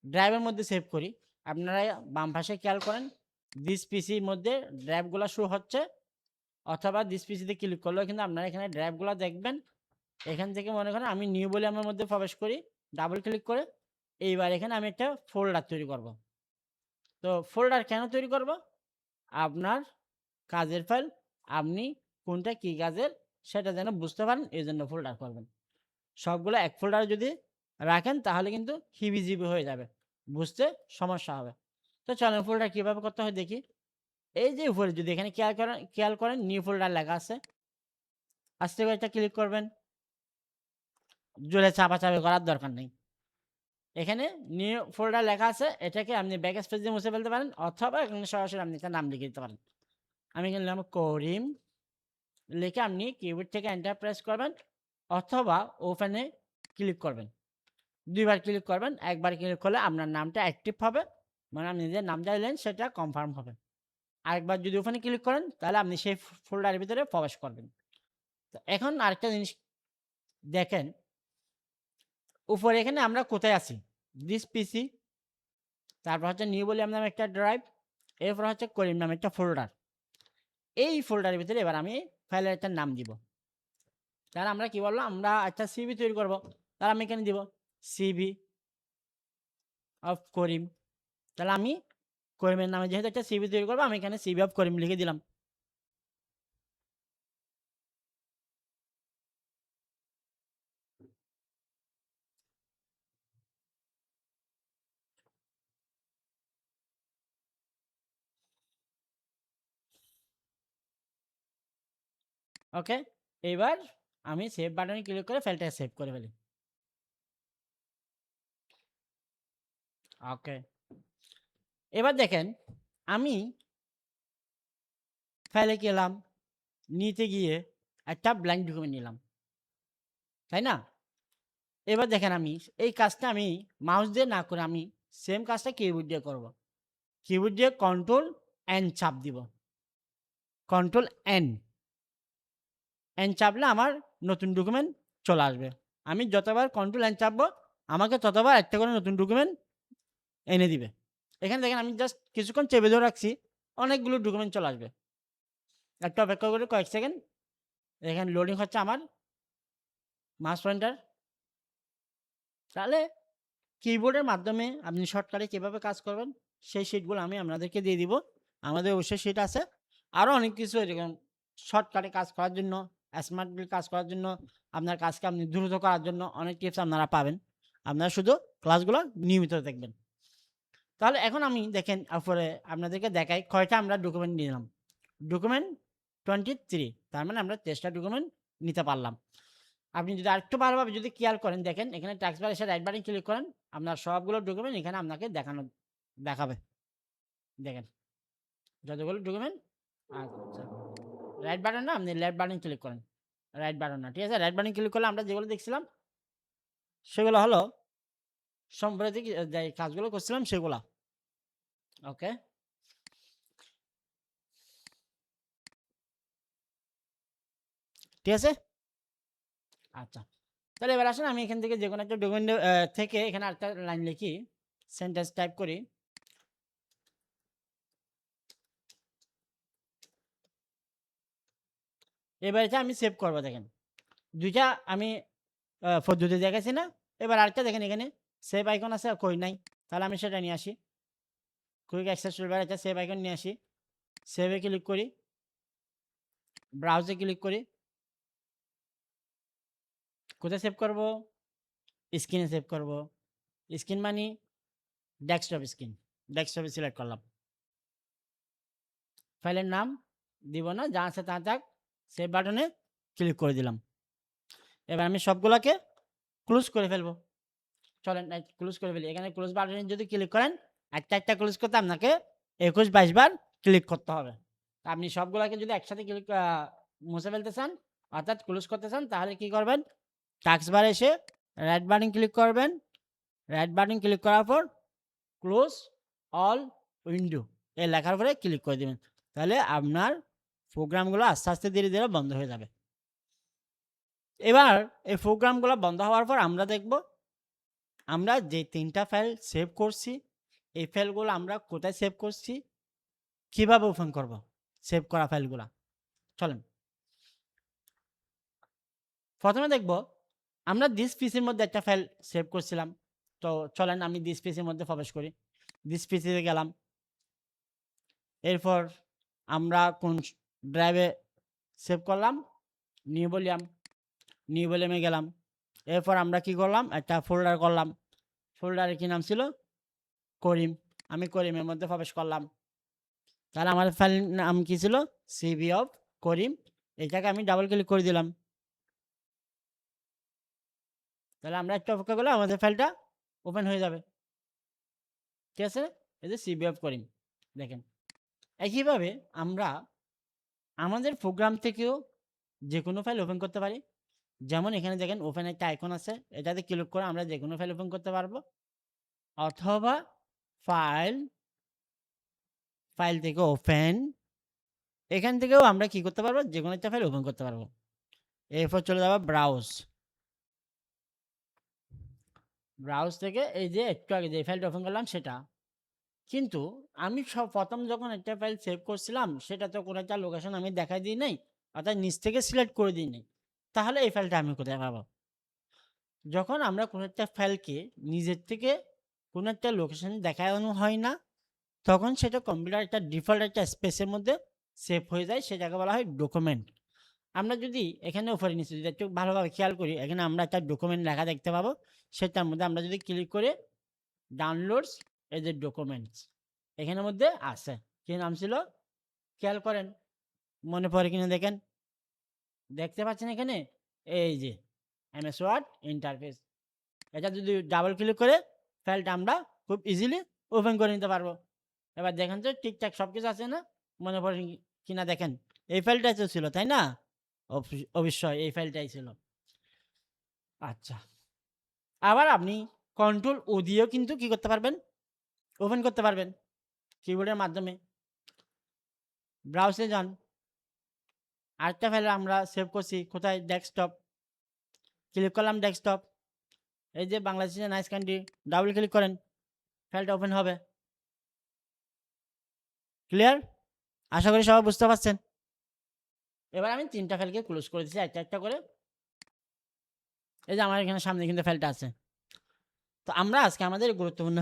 ড্রাইভের মধ্যে সেভ করি। আপনারা বাম পাশে খেয়াল করেন দিস পিসির মধ্যে ড্রাইভগুলো শো হচ্ছে, অথবা দিস পিসিতে ক্লিক করলেও কিন্তু আপনারা এখানে ড্রাইভগুলো দেখবেন। এখান থেকে মনে করেন আমি নিউ ভলিউমের মধ্যে প্রবেশ করি ডাবল ক্লিক করে। এইবার এখানে আমি একটা ফোল্ডার তৈরি করব। তো ফোল্ডার কেন তৈরি করব? আপনার কাজের ফাইল আপনি কোনটা কী কাজের সেটা যেন বুঝতে পারেন, এই জন্য ফোল্ডার করবেন। সবগুলো এক ফোল্ডারে যদি রাখেন তাহলে কিন্তু হিবিজিবি হয়ে যাবে, বুঝতে সমস্যা হবে। তো চলেন ফোল্ডার কীভাবে করতে হয় দেখি। এই যে উপরে যদি এখানে খেয়াল করেন নিউ ফোল্ডার লেখা আছে, আস্তে করে এটা ক্লিক করবেন। জোরে চাপাচাপি করার দরকার নেই। এখানে নিউ ফোল্ডার লেখা আছে, এটাকে আপনি ব্যাক স্পেস দিয়ে মুছে ফেলতে পারেন, অথবা এখানে সরাসরি আপনি একটা নাম লিখে দিতে পারেন। আমি এখানে লিখলাম করিম, লিখে আপনি কিবোর্ড থেকে এন্টার প্রেস করবেন অথবা ওপেনে ক্লিক করবেন। দুইবার ক্লিক করবেন, একবার ক্লিক করলে আপনার নামটা অ্যাক্টিভ হবে, মানে আপনি যে নাম চাইলেন সেটা কনফার্ম হবে। আরেকবার যদি ওখানে ক্লিক করেন তাহলে আপনি সেই ফোল্ডারের ভিতরে প্রবেশ করবেন। তো এখন আরেকটা জিনিস দেখেন, উপরে এখানে আমরা কোথায় আছি, দিস পিসি, তারপর হচ্ছে নিউ ভলিউম নামে একটা ড্রাইভ, এরপর হচ্ছে করিম নামে একটা ফোল্ডার। এই ফোল্ডারের ভিতরে এবার আমি ফাইলের একটা নাম দিব। তাহলে আমরা কি বললাম, আমরা একটা সিভি তৈরি করব, তাহলে আমি এখানে দিব সিভি অফ করিম। তাহলে আমি করিমের নামে যেহেতু একটা সিভি তৈরি করবো, আমি এখানে সিভি অফ করিম লিখে দিলাম। ওকে, এবার আমি সেভ বাটনে ক্লিক করে ফাইলটা সেভ করে ফেলি। ওকে, এবার দেখেন আমি ফাইলে গেলাম, নিতে গিয়ে একটা ব্ল্যাঙ্ক ডকুমেন্ট নিলাম, তাই না? এবার দেখেন আমি এই কাজটা আমি মাউস দিয়ে না করে আমি সেম কাজটা কিবোর্ড দিয়ে করব। কিবোর্ড দিয়ে কন্ট্রোল এন চাপ দিব। কন্ট্রোল এন, এন চাপলে আমার নতুন ডকুমেন্ট চলে আসবে। আমি যতবার কন্ট্রোল এন চাপবো আমাকে ততবার একটা করে নতুন ডকুমেন্ট এনে দিবে। এখানে দেখেন আমি জাস্ট কিছুক্ষণ চেপে ধরে রাখছি, অনেকগুলো ডকুমেন্ট চলে আসবে। একটু অপেক্ষা করে কয়েক সেকেন্ড, এখানে লোডিং হচ্ছে আমার মাউস পয়েন্টার। তাহলে কিবোর্ডের মাধ্যমে আপনি শর্টকাটে কীভাবে কাজ করবেন সেই শিটগুলো আমি আপনাদেরকে দিয়ে দিব। আমাদের অবশ্যই শিট আছে। আরও অনেক কিছু এরকম শর্টকাটে কাজ করার জন্য, স্মার্টলি কাজ করার জন্য, আপনার কাজকে আপনি দ্রুত করার জন্য অনেক টিপস আপনারা পাবেন। আপনারা শুধু ক্লাসগুলো নিয়মিত দেখবেন। তাহলে এখন আমি দেখেন উপরে আপনাদেরকে দেখাই কয়টা আমরা ডকুমেন্ট নিলাম। ডকুমেন্ট 23, তার মানে আমরা 23টা ডকুমেন্ট নিতে পারলাম। আপনি যদি আরেকটু ভালোভাবে যদি খেয়াল করেন, দেখেন এখানে টাস্ক বার এসে রাইট বাটন ক্লিক করেন, আপনার সবগুলো ডকুমেন্ট এখানে আপনাকে দেখাবে। দেখেন যতগুলো ডকুমেন্ট, আচ্ছা রাইট বাটন না, আপনি লেফট বাটন ক্লিক করেন। রাইট বাটন না, ঠিক আছে, রাইট বাটন ক্লিক করলে আমরা যেগুলো দেখছিলাম সেগুলো হলো সম্প্রতি যে কাজগুলো করছিলাম সেগুলো। ওকে, ঠিক আছে। আচ্ছা, তাহলে এবার আসেন আমি এখান থেকে যে কোনো একটা ডকুমেন্ট থেকে এখানে একটা লাইন লিখি, সেন্টেন্স টাইপ করি। এবার এটা আমি সেভ করবো। দেখেন দুইটা আমি পদ্ধতি দেখাচ্ছি না। এবার আরেকটা দেখেন এখানে সেভ আইকন আছে, কই নাই, তাহলে আমি সেটা নিয়ে আসি। কুইক অ্যাক্সেস টুলবার একটা সেভ আইকন নিয়ে আসি, সেভে ক্লিক করি, ব্রাউজে ক্লিক করি। কোথায় সেভ করব? স্ক্রিনে সেভ করব। স্ক্রিন মানে ডেস্কটপ স্ক্রিন, ডেস্কটপে সিলেক্ট করলাম। ফাইলের নাম দিব না, যা আছে তা থাক, সেভ বাটনে ক্লিক করে দিলাম। এবার আমি সবগুলোকে ক্লোজ করে ফেলবো। চলেন ক্লোজ করে ফেলি। এখানে ক্লোজ বাটনে যদি ক্লিক করেন, একটা একটা ক্লোজ করতে আপনাকে 21-22 বার ক্লিক করতে হবে। আপনি সবগুলোকে যদি একসাথে ক্লিক মুছে ফেলতে চান, অর্থাৎ ক্লোজ করতে চান, তাহলে কি করবেন? টাস্ক বারে এসে রাইট বাটন ক্লিক করবেন। রাইট বাটন ক্লিক করার পর ক্লোজ অল উইন্ডো এই লেখার উপরে ক্লিক করে দেবেন। তাহলে আপনার প্রোগ্রামগুলো আস্তে আস্তে ধীরে ধীরে বন্ধ হয়ে যাবে। এবার এই প্রোগ্রামগুলো বন্ধ হওয়ার পর আমরা দেখব আমরা যে 3টা ফাইল সেভ করছি, এই ফাইলগুলো আমরা কোথায় সেভ করছি, কিভাবে ওপেন করব সেভ করা ফাইলগুলা। চলেন প্রথমে দেখব আমরা দিস পিসির মধ্যে একটা ফাইল সেভ করছিলাম। তো চলেন আমি দিস পিসির মধ্যে প্রবেশ করি। দিস পিসিতে গেলাম। এরপর আমরা কোন ড্রাইভে সেভ করলাম, নিউ ভলিউমে গেলাম। এরপর আমরা কি করলাম, একটা ফোল্ডার করলাম। ফোল্ডারে কি নাম ছিল? করিম। আমি করিমের মধ্যে প্রবেশ করলাম। তাহলে আমার ফাইল নাম কি ছিল? সিভি অফ করিম। এটাকে আমি ডাবল ক্লিক করে দিলাম। তাহলে আমরা একটু অপেক্ষা করলে আমাদের ফাইলটা ওপেন হয়ে যাবে। ঠিক আছে, এই যে সিভি অফ করিম। দেখেন একইভাবে আমরা আমাদের প্রোগ্রাম থেকেও যে কোনো ফাইল ওপেন করতে পারি। যেমন এখানে দেখেন ওপেন একটা আইকন আছে, এটাতে ক্লিক করে আমরা যে কোনো ফাইল ওপেন করতে পারবো, অথবা ফাইল থেকে ওপেন, এখান থেকেও আমরা কি করতে পারবো, যে কোনো একটা ফাইল ওপেন করতে পারবো। এরপর চলে যাবো ব্রাউজ থেকে এই যে একটু আগে যে ফাইলটা ওপেন করলাম সেটা। কিন্তু আমি প্রথম যখন একটা ফাইল সেভ করছিলাম সেটা তো কোনো একটা লোকেশন আমি দেখাই দিই নাই, অর্থাৎ নিচ থেকে সিলেক্ট করে দিই নাই। তাহলে এই ফাইলটা আমি কোথায় পাবো? যখন আমরা কোনো একটা ফাইলকে নিজের থেকে কোনো একটা লোকেশন দেখানো হয় না, তখন সেটা কম্পিউটার একটা ডিফল্ট একটা স্পেসের মধ্যে সেভ হয়ে যায়, সেটাকে বলা হয় ডকুমেন্ট। আমরা যদি এখানে উপরে নিচে যদি একটু ভালোভাবে খেয়াল করি, এখানে আমরা একটা ডকুমেন্ট লেখা দেখতে পাবো। সেটার মধ্যে আমরা যদি ক্লিক করে ডাউনলোডস, এই যে ডকুমেন্টস এখানের মধ্যে আছে, কি নাম ছিল খেয়াল করেন, মনে পড়ে কিনা দেখেন, দেখতে পাচ্ছেন এখানে এই যে এমএস ওয়ার্ড ইন্টারফেস। এটা যদি ডাবল ক্লিক করে ফাইলটা আমরা খুব ইজিলি ওপেন করে নিতে পারবো। এবার দেখেন তো ঠিকঠাক সব কিছু আছে না, মনে পড়ে কিনা দেখেন। এই ফাইলটাই তো ছিল, তাই না? অবশ্যই এই ফাইলটাই ছিল। আচ্ছা, আবার আপনি কন্ট্রোল ও দিয়েও কিন্তু কি করতে পারবেন? ওপেন করতে পারবেন কিবোর্ডের মাধ্যমে। ব্রাউজে যান। আরেকটা ফাইল আমরা সেভ করছি কোথায়? ডেস্কটপ। ক্লিক করলাম ডেস্কটপ। এই যে Bangladesh is a nice country, double click করেন। ফাইলটা ওপেন হবে। ক্লিয়ার? আশা করি সবাই বুঝতে পারছেন। এবার আমি ৩ টা ফাইলকে ক্লোজ করে দিচ্ছি একটা করে। এই যে আমার এখানে সামনে কিন্তু ফাইলটা আছে। তো আমরা আজকে আমাদের গুরুত্বপূর্ণ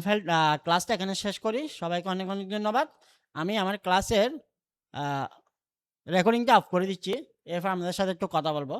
ক্লাসটা এখানে শেষ করি। সবাইকে অনেক, অনেক ধন্যবাদ। আমি আমার ক্লাসের আ রেকর্ডিংটা অফ করে দিচ্ছি। এরপর আপনাদের সাথে একটু কথা বলব।